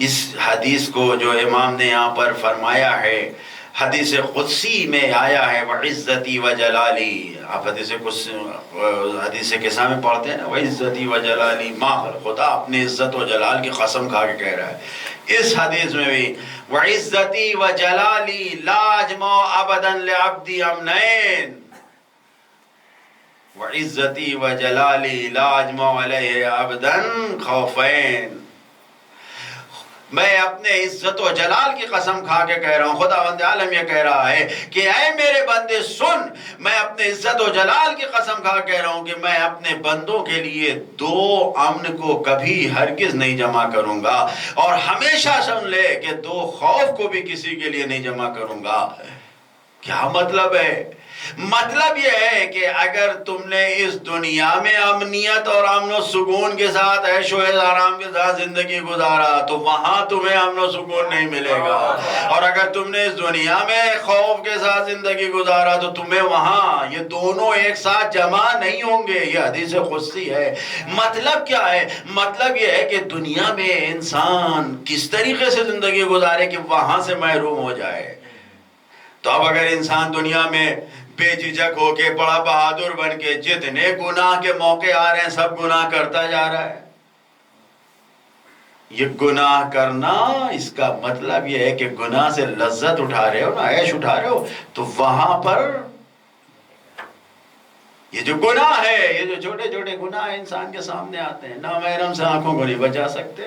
اس حدیث کو جو امام نے یہاں پر فرمایا ہے، حدیث قدسی میں آیا ہے وَعِزَّتِي وَجَلَالِي، آپ حدیث قصہ میں پڑھتے ہیں نا، وَعِزَّتِي وَجَلَالِي، ماں خدا اپنے عزت و جلال کی قسم کھا کے کہہ رہا ہے اس حدیث میں بھی وَعِزَّتِي وَجَلَالِي لَا أَجْمَعُ أَبَدًا لِعَبْدِي أَمْنَيْنِ، وَعِزَّتِي وَجَلَالِي لَا أَجْمَعُ عَلَيْهِ أَبَدًا خَوْفَيْنِ، میں اپنے عزت و جلال کی قسم کھا کے کہہ رہا ہوں، خداوند عالم یہ کہہ رہا ہے کہ اے میرے بندے سن، میں اپنے عزت و جلال کی قسم کھا کے کہہ رہا ہوں کہ میں اپنے بندوں کے لیے دو امن کو کبھی ہرگز نہیں جمع کروں گا، اور ہمیشہ سن لے کہ دو خوف کو بھی کسی کے لیے نہیں جمع کروں گا۔ کیا مطلب ہے؟ مطلب یہ ہے کہ اگر تم نے اس دنیا میں امنیت اور امن و سکون کے ساتھ عیش و آرام کے ساتھ زندگی گزارا تو وہاں تمہیں امن و سکون نہیں ملے گا، اور اگر تم نے اس دنیا میں خوف کے ساتھ زندگی گزارا تو تمہیں وہاں یہ دونوں ایک ساتھ جمع نہیں ہوں گے۔ یہ حدیث قدسی ہے۔ مطلب کیا ہے؟ مطلب یہ ہے کہ دنیا میں انسان کس طریقے سے زندگی گزارے کہ وہاں سے محروم ہو جائے۔ تو اب اگر انسان دنیا میں بے جھجک ہو کے بڑا بہادر بن کے جتنے گناہ کے موقع آ رہے ہیں سب گناہ کرتا جا رہا ہے، یہ گناہ کرنا اس کا مطلب یہ ہے کہ گناہ سے لذت اٹھا رہے ہو نا، عیش اٹھا رہے ہو، تو وہاں پر یہ جو گناہ ہے، یہ جو چھوٹے چھوٹے گناہ انسان کے سامنے آتے ہیں، نامحرم سے آنکھوں کو نہیں بچا سکتے۔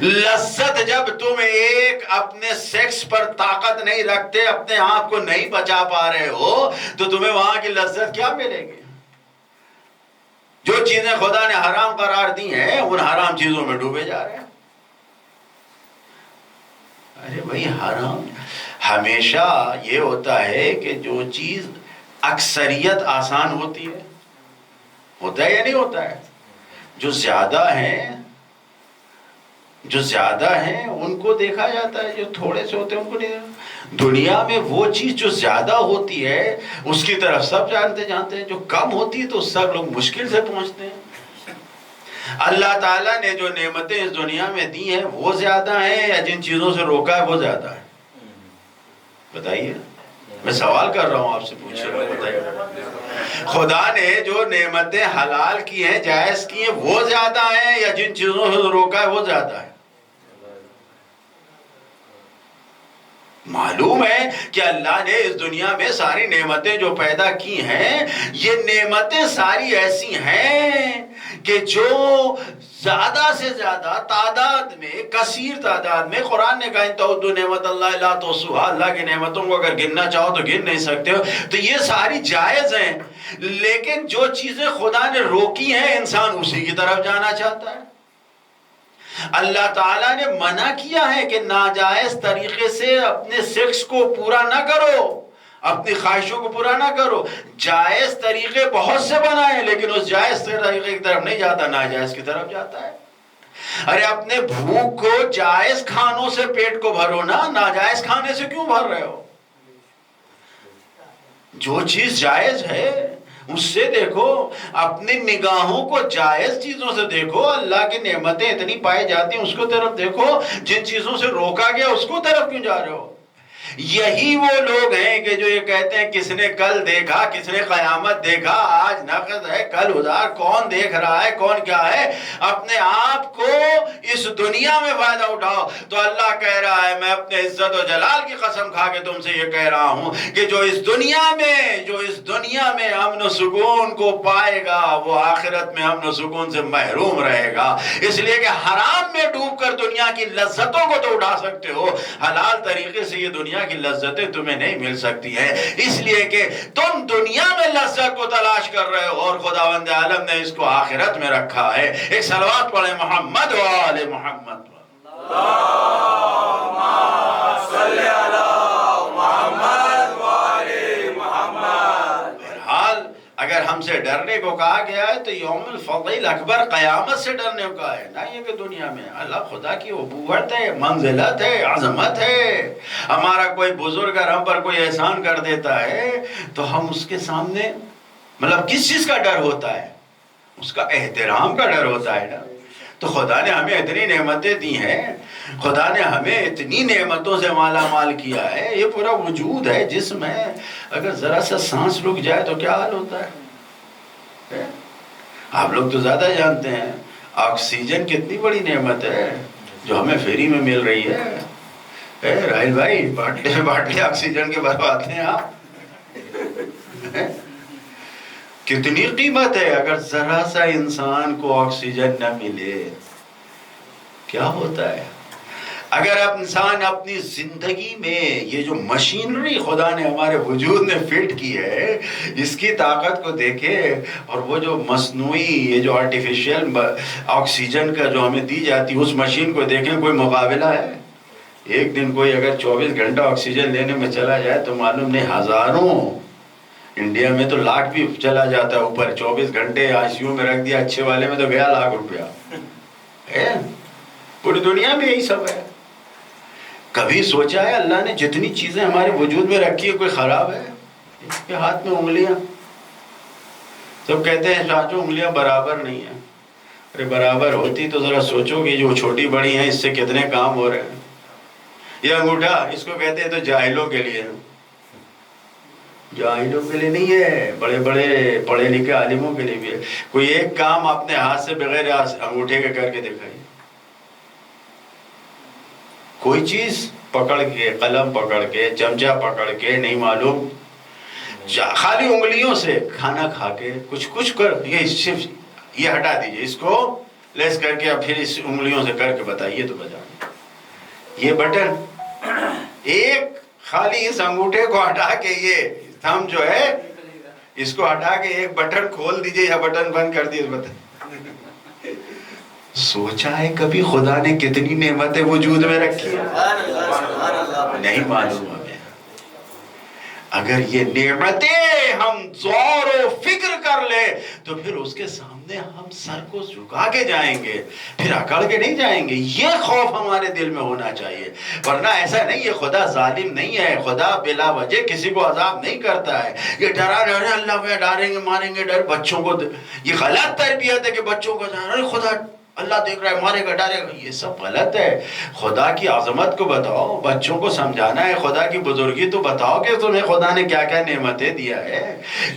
لذت جب تم ایک اپنے سیکس پر طاقت نہیں رکھتے، اپنے آپ کو نہیں بچا پا رہے ہو، تو تمہیں وہاں کی لذت کیا ملے گی؟ جو چیزیں خدا نے حرام قرار دی ہیں ان حرام چیزوں میں ڈوبے جا رہے ہیں۔ ارے بھائی، حرام ہمیشہ یہ ہوتا ہے کہ جو چیز اکثریت آسان ہوتی ہے، ہوتا ہے یا نہیں ہوتا ہے؟ جو زیادہ ہیں ان کو دیکھا جاتا ہے، جو تھوڑے سے ہوتے ہیں ان کو نہیں۔ دنیا میں وہ چیز جو زیادہ ہوتی ہے اس کی طرف سب جانتے ہیں، جو کم ہوتی ہے تو سب لوگ مشکل سے پہنچتے ہیں۔ اللہ تعالیٰ نے جو نعمتیں اس دنیا میں دی ہیں وہ زیادہ ہیں یا جن چیزوں سے روکا ہے وہ زیادہ ہے؟ بتائیے، میں سوال کر رہا ہوں آپ سے، پوچھے گا، بتائیے۔ خدا نے جو نعمتیں حلال کی ہیں، جائز کی ہیں، وہ زیادہ ہیں یا جن چیزوں سے روکا ہے وہ زیادہ ہے؟ معلوم ہے کہ اللہ نے اس دنیا میں ساری نعمتیں جو پیدا کی ہیں، یہ نعمتیں ساری ایسی ہیں کہ جو زیادہ سے زیادہ تعداد میں، کثیر تعداد میں، قرآن نے کہا ان تعدوا نعمت اللہ لا تحصوها، اللہ کی نعمتوں کو اگر گننا چاہو تو گن نہیں سکتے ہو، تو یہ ساری جائز ہیں۔ لیکن جو چیزیں خدا نے روکی ہیں انسان اسی کی طرف جانا چاہتا ہے۔ اللہ تعالیٰ نے منع کیا ہے کہ ناجائز طریقے سے اپنے سیکس کو پورا نہ کرو، اپنی خواہشوں کو پورا نہ کرو۔ جائز طریقے بہت سے بنائے لیکن اس جائز طریقے کی طرف نہیں جاتا، ناجائز کی طرف جاتا ہے۔ ارے اپنے بھوک کو جائز کھانوں سے پیٹ کو بھرو نا، ناجائز کھانے سے کیوں بھر رہے ہو؟ جو چیز جائز ہے اس سے دیکھو، اپنی نگاہوں کو جائز چیزوں سے دیکھو، اللہ کی نعمتیں اتنی پائی جاتی ہیں اس کو طرف دیکھو، جن چیزوں سے روکا گیا اس کو طرف کیوں جا رہے ہو؟ یہی وہ لوگ ہیں کہ جو یہ کہتے ہیں کس نے کل دیکھا، کس نے قیامت دیکھا، آج نقد ہے کل ادھار، کون دیکھ رہا ہے کون کیا ہے؟ اپنے آپ کو اس دنیا میں فائدہ اٹھاؤ۔ تو اللہ کہہ رہا ہے میں اپنے عزت و جلال کی قسم کھا کے تم سے یہ کہہ رہا ہوں کہ جو اس دنیا میں امن و سکون کو پائے گا وہ آخرت میں امن و سکون سے محروم رہے گا۔ اس لیے کہ حرام میں ڈوب کر دنیا کی لذتوں کو تو اٹھا سکتے ہو، حلال طریقے سے یہ دنیا کی لذتیں تمہیں نہیں مل سکتی ہیں، اس لیے کہ تم دنیا میں لذت کو تلاش کر رہے ہو اور خداوند عالم نے اس کو آخرت میں رکھا ہے۔ ایک صلوات پڑھیں محمد و آل محمد۔ اللہم صلی علی محمد و آل محمد۔ بہرحال اگر ہم سے ڈرنے کو کہا گیا ہے تو یوم الفضیل اکبر قیامت سے ڈرنے کو کہا ہے، نہ یہ کہ دنیا میں۔ اللہ خدا کی ابوت ہے، منزلت ہے، عظمت ہے۔ ہمارا کوئی بزرگ اگر ہم پر کوئی احسان کر دیتا ہے تو ہم اس کے سامنے مطلب کس چیز کا ڈر ہوتا ہے؟ اس کا احترام کا ڈر ہوتا ہے نا۔ تو خدا نے ہمیں اتنی نعمتیں دی ہیں، خدا نے ہمیں اتنی نعمتوں سے مالا مال کیا ہے، یہ پورا وجود ہے جس میں اگر ذرا سا سانس رک جائے تو کیا حال ہوتا ہے؟ آپ لوگ تو زیادہ جانتے ہیں آکسیجن کتنی بڑی نعمت ہے جو ہمیں فری میں مل رہی ہے۔ راہیل بھائی باٹلے آکسیجن کے برواتے ہیں آپ، کتنی قیمت ہے۔ اگر ذرا سا انسان کو آکسیجن نہ ملے کیا ہوتا ہے؟ اگر انسان اپنی زندگی میں یہ جو مشینری خدا نے ہمارے وجود میں فٹ کی ہے اس کی طاقت کو دیکھے، اور وہ جو مصنوعی یہ جو آرٹیفیشل آکسیجن کا جو ہمیں دی جاتی اس مشین کو دیکھیں، کوئی مقابلہ ہے؟ ایک دن کوئی اگر 24 گھنٹہ آکسیجن لینے میں چلا جائے تو معلوم نہیں ہزاروں، انڈیا میں تو لاکھ بھی چلا جاتا ہے اوپر۔ 24 گھنٹے آئی سی یو میں رکھ دیا اچھے والے میں تو گیا ₹1,00,000 ہے۔ پوری دنیا میں یہی سب ہے۔ کبھی سوچا ہے اللہ نے جتنی چیزیں ہمارے وجود میں رکھی ہے کوئی خراب ہے؟ اس کے ہاتھ میں انگلیاں، سب کہتے ہیں چاچو انگلیاں برابر نہیں ہیں۔ ارے برابر ہوتی تو ذرا سوچو کہ جو چھوٹی بڑی ہیں اس سے کتنے کام ہو رہے ہیں۔ یہ انگوٹھا اس کو کہتے ہیں تو جاہلوں کے لیے، جاہلوں کے لیے نہیں ہے، بڑے بڑے پڑھے لکھے عالموں کے لیے بھی ہے۔ کوئی ایک کام اپنے ہاتھ سے بغیر انگوٹھے کے کر کے دکھائیے، کوئی چیز پکڑ کے، قلم پکڑ کے، چمچہ پکڑ کے، نہیں معلوم خالی انگلیوں سے کھانا کھا کے کچھ کر، یہ صرف یہ ہٹا دیجئے، اس کو لیس کر کے اب پھر اس انگلیوں سے کر کے بتائیے تو بجائے یہ بٹن ایک خالی اس انگوٹھے کو ہٹا کے، یہ تھم جو ہے اس کو ہٹا کے ایک بٹن کھول دیجئے یا بٹن بند کر دیجئے، بتائیے سوچا ہے کبھی خدا نے کتنی نعمتیں وجود میں رکھی ہیں؟ نہیں معلوم ہمیں۔ اگر یہ نعمتیں ہم غور و فکر کر لیں تو پھر اس کے سامنے ہم سر کو جھکا کے جائیں گے، پھر اکڑ کے نہیں جائیں گے۔ یہ خوف ہمارے دل میں ہونا چاہیے، ورنہ ایسا نہیں ہے خدا ظالم نہیں ہے، خدا بلا وجہ کسی کو عذاب نہیں کرتا ہے۔ یہ ڈرا رہے اللہ میں ڈاریں گے ماریں گے، ڈر بچوں کو، یہ غلط تربیت ہے کہ بچوں کو ارے خدا اللہ دیکھ رہا ہے مارے گا ڈارے گا، یہ سب غلط ہے۔ خدا کی عظمت کو بتاؤ، بچوں کو سمجھانا ہے خدا کی بزرگی تو بتاؤ کہ تمہیں خدا نے کیا کیا نعمتیں دیا ہے۔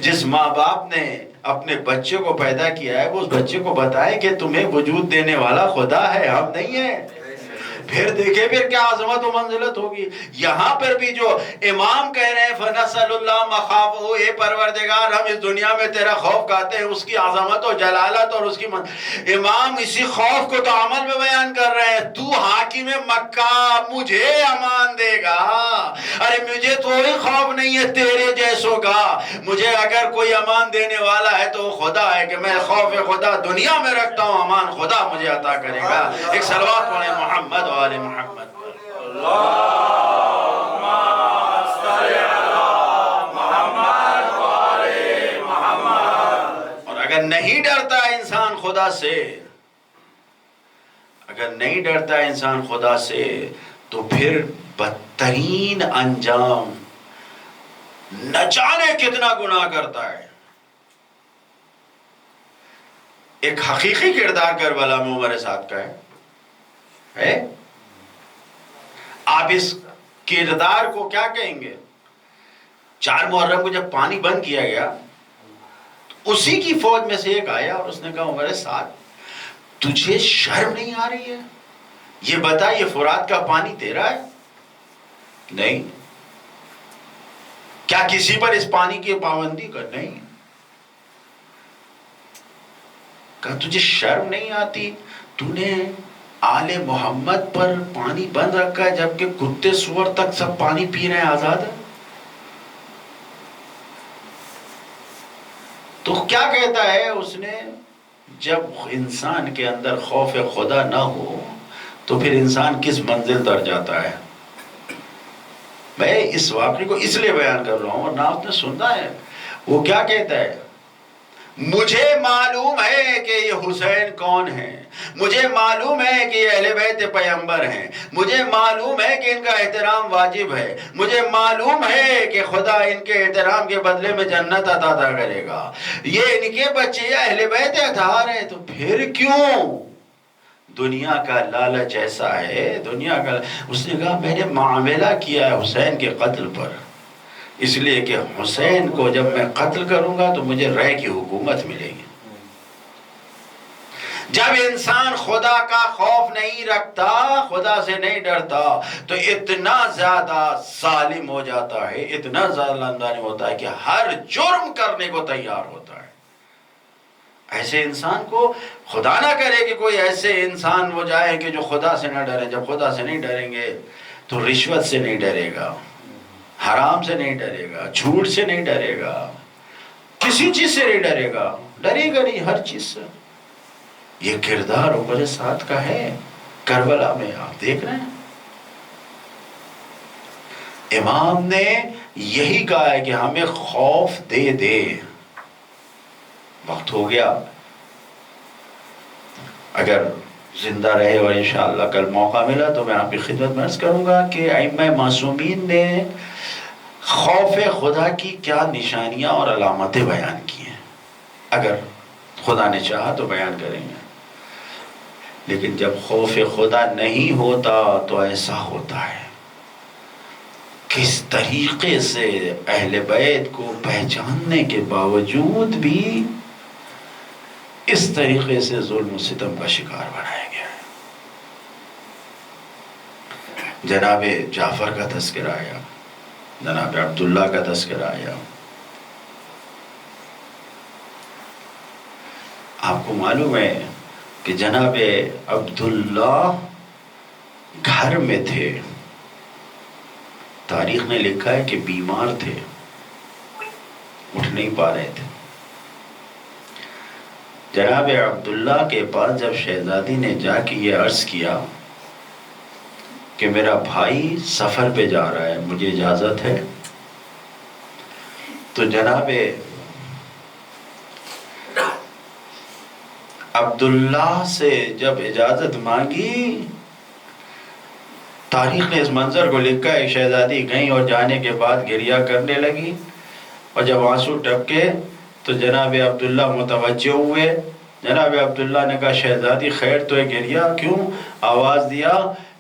جس ماں باپ نے اپنے بچے کو پیدا کیا ہے وہ اس بچے کو بتائے کہ تمہیں وجود دینے والا خدا ہے، ہم نہیں ہیں۔ پھر دیکھیں پھر کیا عظمت و منزلت ہوگی۔ یہاں پر بھی جو امام کہہ رہے ہیں فَنَسَلُ اللَّهَ مَخَافَهُ، اے پروردگار ہم اس دنیا میں تیرا خوف کہتے ہیں، اس کی عظمت و جلالت اور اس کی امام اسی خوف کو تو عمل میں بیان کر رہے ہیں۔ تو حاکم مکہ مجھے امان دے گا، ارے مجھے کوئی خوف نہیں ہے تیرے جیسوں کا، مجھے اگر کوئی امان دینے والا ہے تو وہ خدا ہے کہ میں خوف خدا دنیا میں رکھتا ہوں، امان خدا مجھے عطا کرے گا۔ ایک صلوات پڑھیں محمد و آل محمد پر۔ اللہم صلی علی محمد و آل محمد۔ اور اگر نہیں ڈرتا انسان خدا سے، اگر نہیں ڈرتا انسان خدا سے تو پھر بدترین انجام، نہ جانے کتنا گناہ کرتا ہے۔ ایک حقیقی کردار کربلا میں عمر سعد کا ہے۔ آپ اس کردار کو کیا کہیں گے؟ 4 محرم کو جب پانی بند کیا گیا تو اسی کی فوج میں سے ایک آیا اور اس نے کہا عمر سعد تجھے شرم نہیں آ رہی ہے؟ یہ بتا یہ فرات کا پانی تیرا ہے؟ نہیں۔ کیا کسی پر اس پانی کی پابندی کر؟ نہیں۔ کہا تجھے شرم نہیں آتی؟ تو نے آل محمد پر پانی بند رکھا ہے جبکہ کتے سور تک سب پانی پی رہے ہیں، آزاد ہے۔ تو کیا کہتا ہے اس نے؟ جب انسان کے اندر خوف خدا نہ ہو تو پھر انسان کس منزل تر جاتا ہے۔ میں اس واقعے کو اس لیے بیان کر رہا ہوں اور نہ آپ نے سننا ہے وہ کیا کہتا ہے مجھے معلوم ہے کہ یہ حسین کون ہے، مجھے معلوم ہے کہ یہ اہل بیت پیغمبر ہیں، مجھے معلوم ہے کہ ان کا احترام واجب ہے، مجھے معلوم ہے کہ خدا ان کے احترام کے بدلے میں جنت عطا کرے گا، یہ ان کے بچے اہل بیت اطہار ہیں، تو پھر کیوں؟ دنیا کا لالچ ایسا ہے، دنیا کا، اس نے کہا میں نے معاملہ کیا ہے حسین کے قتل پر، اس لیے کہ حسین کو جب میں قتل کروں گا تو مجھے رائے کی حکومت ملے گی۔ جب انسان خدا کا خوف نہیں رکھتا، خدا سے نہیں ڈرتا، تو اتنا زیادہ ظالم ہو جاتا ہے، اتنا ظالم ہوتا ہے کہ ہر جرم کرنے کو تیار ہوتا ہے۔ ایسے انسان کو خدا نہ کرے کہ کوئی ایسے انسان ہو جائے کہ جو خدا سے نہ ڈرے۔ جب خدا سے نہیں ڈریں گے تو رشوت سے نہیں ڈرے گا، حرام سے نہیں ڈرے گا، جھوٹ سے نہیں ڈرے گا، کسی چیز سے نہیں ڈرے گا، ڈرے گا نہیں ہر چیز سے۔ یہ کردار عمر سعد کا ہے کربلا میں، آپ دیکھ رہے ہیں۔ امام نے یہی کہا ہے کہ ہمیں خوف دے دے۔ وقت ہو گیا، اگر زندہ رہے اور انشاءاللہ کل موقع ملا تو میں آپ کی خدمت میں عرض کروں گا کہ ائمہ معصومین نے خوف خدا کی کیا نشانیاں اور علامتیں بیان کی ہیں، اگر خدا نے چاہا تو بیان کریں گے۔ لیکن جب خوف خدا نہیں ہوتا تو ایسا ہوتا ہے، کس طریقے سے اہل بیت کو پہچاننے کے باوجود بھی اس طریقے سے ظلم و ستم کا شکار بنایا گیا ہے۔ جناب جعفر کا تذکرہ آیا، جناب عبداللہ کا تذکرہ آیا۔ آپ کو معلوم ہے کہ جناب عبداللہ گھر میں تھے، تاریخ نے لکھا ہے کہ بیمار تھے، اٹھ نہیں پا رہے تھے۔ جناب عبداللہ کے پاس جب شہزادی نے جا کے یہ عرض کیا کہ میرا بھائی سفر پہ جا رہا ہے، مجھے اجازت ہے، تو جناب عبداللہ سے جب اجازت مانگی، تاریخ نے اس منظر کو لکھا ہے، شہزادی گئیں اور جانے کے بعد گریہ کرنے لگی، اور جب آنسو ٹپکے تو جناب عبداللہ متوجہ ہوئے۔ جناب عبداللہ نے کہا شہزادی خیر تو ہے، گریہ کیوں؟ آواز دیا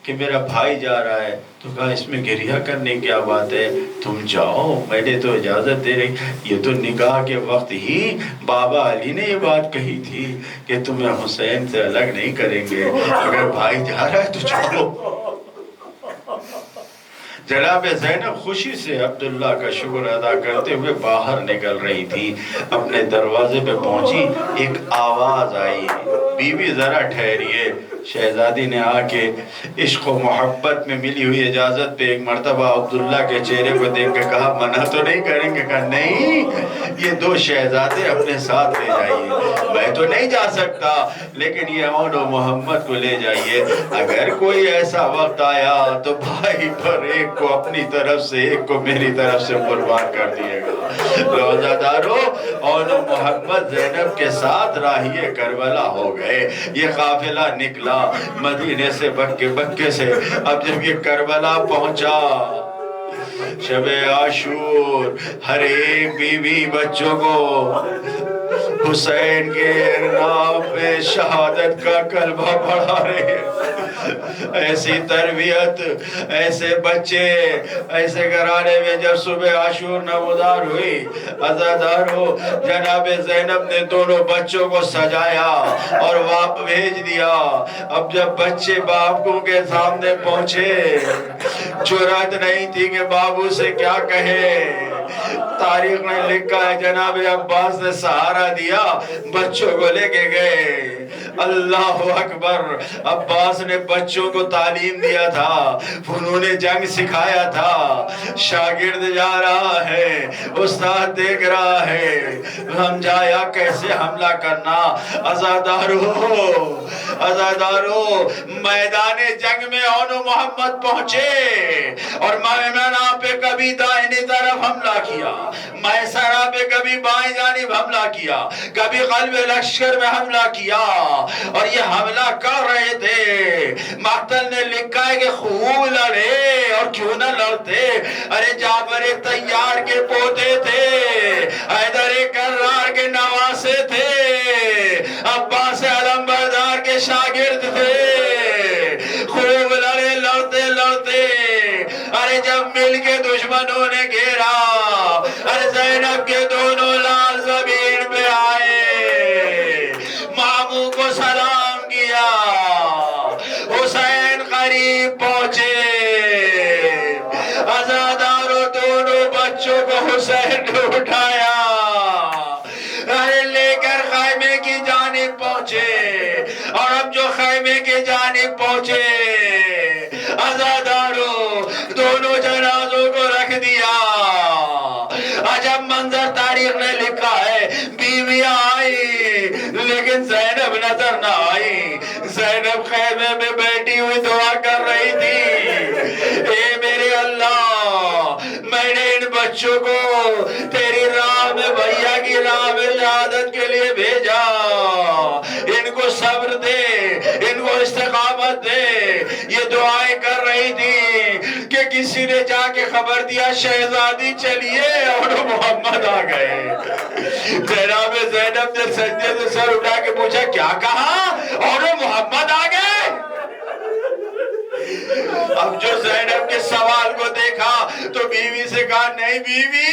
کہ میرا بھائی جا رہا ہے، تو کہا اس میں گریہ کرنے کی کیا بات ہے، تم جاؤ، میں نے تو اجازت دے رہی، یہ تو نکاح کے وقت ہی بابا علی نے یہ بات کہی تھی کہ تمہیں حسین سے الگ نہیں کریں گے، اگر بھائی جا رہا ہے تو چلو۔ جناب زینب خوشی سے عبداللہ کا شکر ادا کرتے ہوئے باہر نکل رہی تھی، اپنے دروازے پہ پہنچی، ایک آواز آئی، بی بی ذرا ٹھہریے۔ شہزادی نے آ کے عشق و محبت میں ملی ہوئی اجازت پہ ایک مرتبہ عبداللہ کے چہرے کو دیکھ کے کہا منع تو نہیں کریں گے؟ کہا نہیں، یہ دو شہزادے اپنے ساتھ لے جائیے، میں تو نہیں جا سکتا لیکن یہ اون و محمد کو لے جائیے، اگر کوئی ایسا وقت آیا تو بھائی پر ایک کو اپنی طرف سے ایک کو میری طرف سے قربان کر دیے گا۔ روزہ دارو، اون و محمد زینب کے ساتھ راہی کربلا ہو گئے۔ یہ قافلہ نکلا مدینے سے بکے بکے سے، اب جب یہ کربلا پہنچا، شب عاشور، ہر ایک بیوی بچوں کو حسین کے نام پہ شہادت کا کلمہ پڑھا رہے ہیں۔ ایسی تربیت، ایسے بچے، ایسے گھرانے میں جب صبح عاشور نمودار ہوئی، عزادارو، جناب زینب نے دونوں بچوں کو سجایا اور واپس بھیج دیا۔ اب جب بچے باپوں کے سامنے پہنچے، جرأت نہیں تھی کہ بابو سے کیا کہے۔ تاریخ میں لکھا ہے جناب عباس نے سہارا دیا، بچوں کو لے کے گئے۔ اللہ اکبر، عباس نے بچوں کو تعلیم دیا تھا، فنون جنگ سکھایا تھا، شاگرد جا رہا ہے، استاد دیکھ رہا ہے، سمجھایا کیسے حملہ کرنا۔ عزادارو، میدان جنگ میں اون و محمد پہنچے اور میمنہ پہ کبھی دائنی طرف حملہ کیا، میسرہ پہ کبھی بائیں جانب جانب حملہ کیا، کبھی قلب لشکر میں حملہ کیا، اور یہ حملہ کر رہے تھے۔ مقتل نے لکھا ہے کہ خوب لڑے، اور کیوں نہ لڑتے، ارے جعفر طیار کے پوتے تھے، حیدر کرار کے نواسے تھے، عباس علمبردار کے شاگرد تھے، خوب لڑے، لڑتے لڑتے، ارے جب مل کے دشمنوں نے گھیرا، ارے زینب کے دونوں لال زمین پہ آئے، ماموں کو سلام کیا، حسین قریب پہنچے، عزاداروں دونوں بچوں کو حسین نے اٹھایا، ارے لے کر خیمے کی جانب پہنچے، اور اب جو خیمے کی جانب پہنچے، عزاداروں دونوں جنازوں کو رکھ دیا۔ عجب منظر تاریخ نے لکھا ہے، بیویاں آئی لیکن زینب نظر نہ آئی، زینب خیمے میں بیٹھی ہوئی دعا کر رہی تھی، اے میرے اللہ، میں نے ان بچوں کو تیری راہ میں، بھیا کی راہ میں شہادت کے لیے بھیجا، ان کو صبر دے، ان کو استقامت دے۔ یہ دعائیں کر رہی تھی کہ کسی نے جا کے خبر دیا شہزادی چلیے، اور محمد آ گئے۔ جناب زینب نے سجدے سے سر اٹھا کے پوچھا کیا کہا؟ اور محمد آ گئے۔ اب جو زینب کے سوال کو دیکھا تو بیوی سے کہا نہیں بیوی،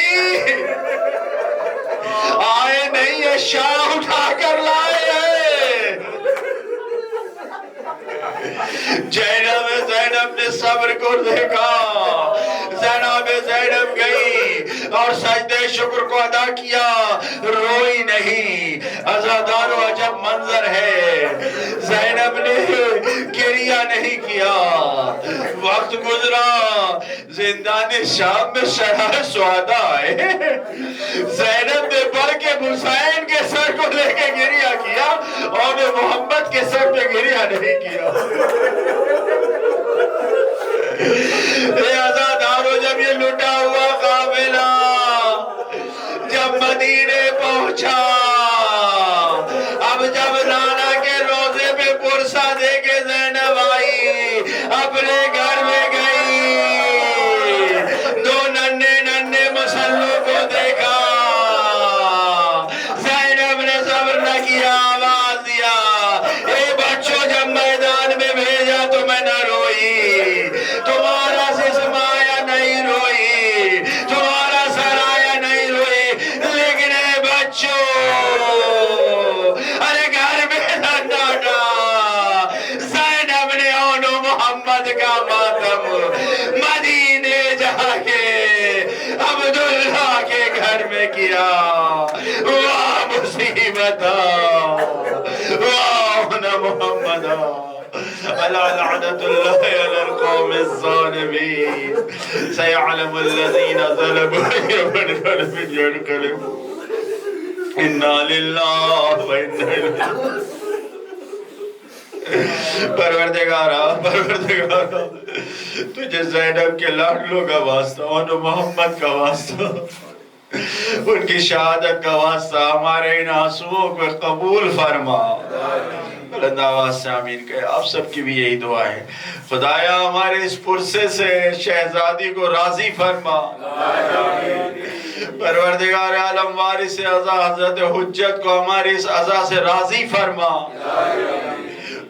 آئے نہیں ہے، شاہ اٹھا کر لائے ہیں۔ زینب نے صبر کو دیکھا، جناب زینب گئی اور سجدے شکر کو ادا کیا، روئی نہیں۔ عزادارو عجب منظر ہے، زینب نے گریہ نہیں کیا۔ وقت گزرا، زندان شام میں شرح سعادہ آئے، زینب نے بڑھ کے حسین کے سر کو لے کے گریہ کیا، اور محمد کے سر پہ گریہ نہیں کیا۔ اے عزادارو، جب یہ لٹا ہوا قافلہ جب مدینے پہنچا، اب جب رانا کے روزے پہ پرسہ دے کے زینب آئی، اپنے گھر میں گئی، دو ننھے ننھے مسلوں کو دیکھا، زینب نے صبر نہ کیا، آواز دیا اے بچوں، جب میدان میں بھیجا تو میں نہ روئی، تمہارا جسم آیا نہیں روئی، تمہارا سر آیا نہیں روئی، لیکن اے بچوں، ارے گھر میں نہ ڈاٹا۔ زینب نے اون محمد کا ماتم مدینے جا کے عبداللہ کے گھر میں کیا۔ واہ مصیبتا، واہ محمد، الا لعنت اللہ علی القوم الظالمین، سیعلم الذین ظلموا من ينقلبوا انا للہ و انا الیہ۔ پروردگارا تجھے زینب کے لاڈلوں کا واسطہ، اور محمد کا واسطہ، ان کی شہادت کا واسطہ، ہمارے ان آنسوؤں کو قبول فرما۔ بلند آواز سے آمین کہے۔ آپ سب کی بھی یہی دعا ہے، خدایا ہمارے اس پرسے سے شہزادی کو راضی فرما۔ پروردگار عالم وارث عزا حضرت حجت کو ہماری اس عزا سے راضی فرما۔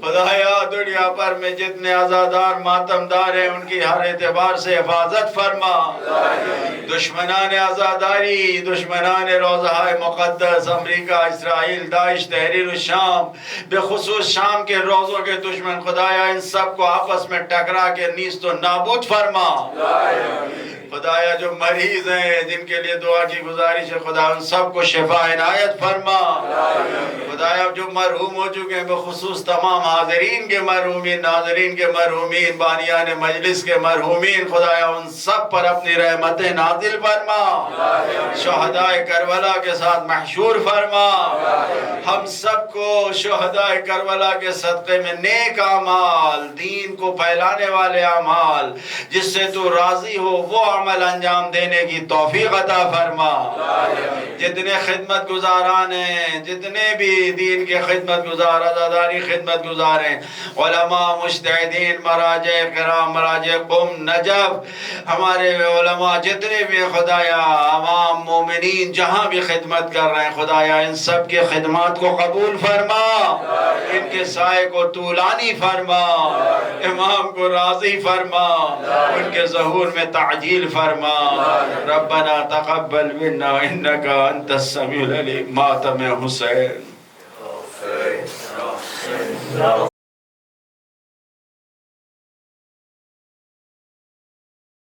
خدایا دنیا پر میں جتنے عزادار ماتمدار ہیں ان کی ہر اعتبار سے حفاظت فرما۔ دشمنان عزاداری، دشمنان روضہ مقدس، امریکہ، اسرائیل، داعش، تحریر الشام، بخصوص شام کے روزوں کے دشمن، خدایا ان سب کو آپس میں ٹکرا کے نیست و نابود فرما۔ خدایا جو مریض ہیں، جن کے لیے دعا کی گزارش ہے، خدا ان سب کو شفا عنایت فرما۔ خدایا جو مرحوم ہو چکے ہیں، بخصوص تمام حاضرین کے مرحومین، ناظرین کے مرحومین، بانیان مجلس کے مرحومین، خدایا ان سب پر اپنی رحمتیں نازل فرما۔ شہداء کربلا کے ساتھ محشور فرما۔ ہم سب کو شہداء کربلا کے صدقے میں نیک اعمال، دین کو پھیلانے والے اعمال، جس سے تو راضی ہو وہ عمل انجام دینے کی توفیق عطا فرما۔ جتنے خدمت گزاران ہیں، جتنے بھی دین کے خدمت گزار، عزاداری خدمت گزار ہیں، علماء مجتہدین، مراجع کرام، مراجع قم نجف، ہمارے علماء جتنے بھی خدایا عوام مومنین جہاں بھی خدمت کر رہے ہیں خدایا ان سب کے خدمات کو قبول فرما، ان کے سائے کو طولانی فرما، امام کو راضی فرما، ان کے ظہور میں تعجیل فرما۔ ربنا تقبل منا انك انت السميع العليم۔ ماتم حسین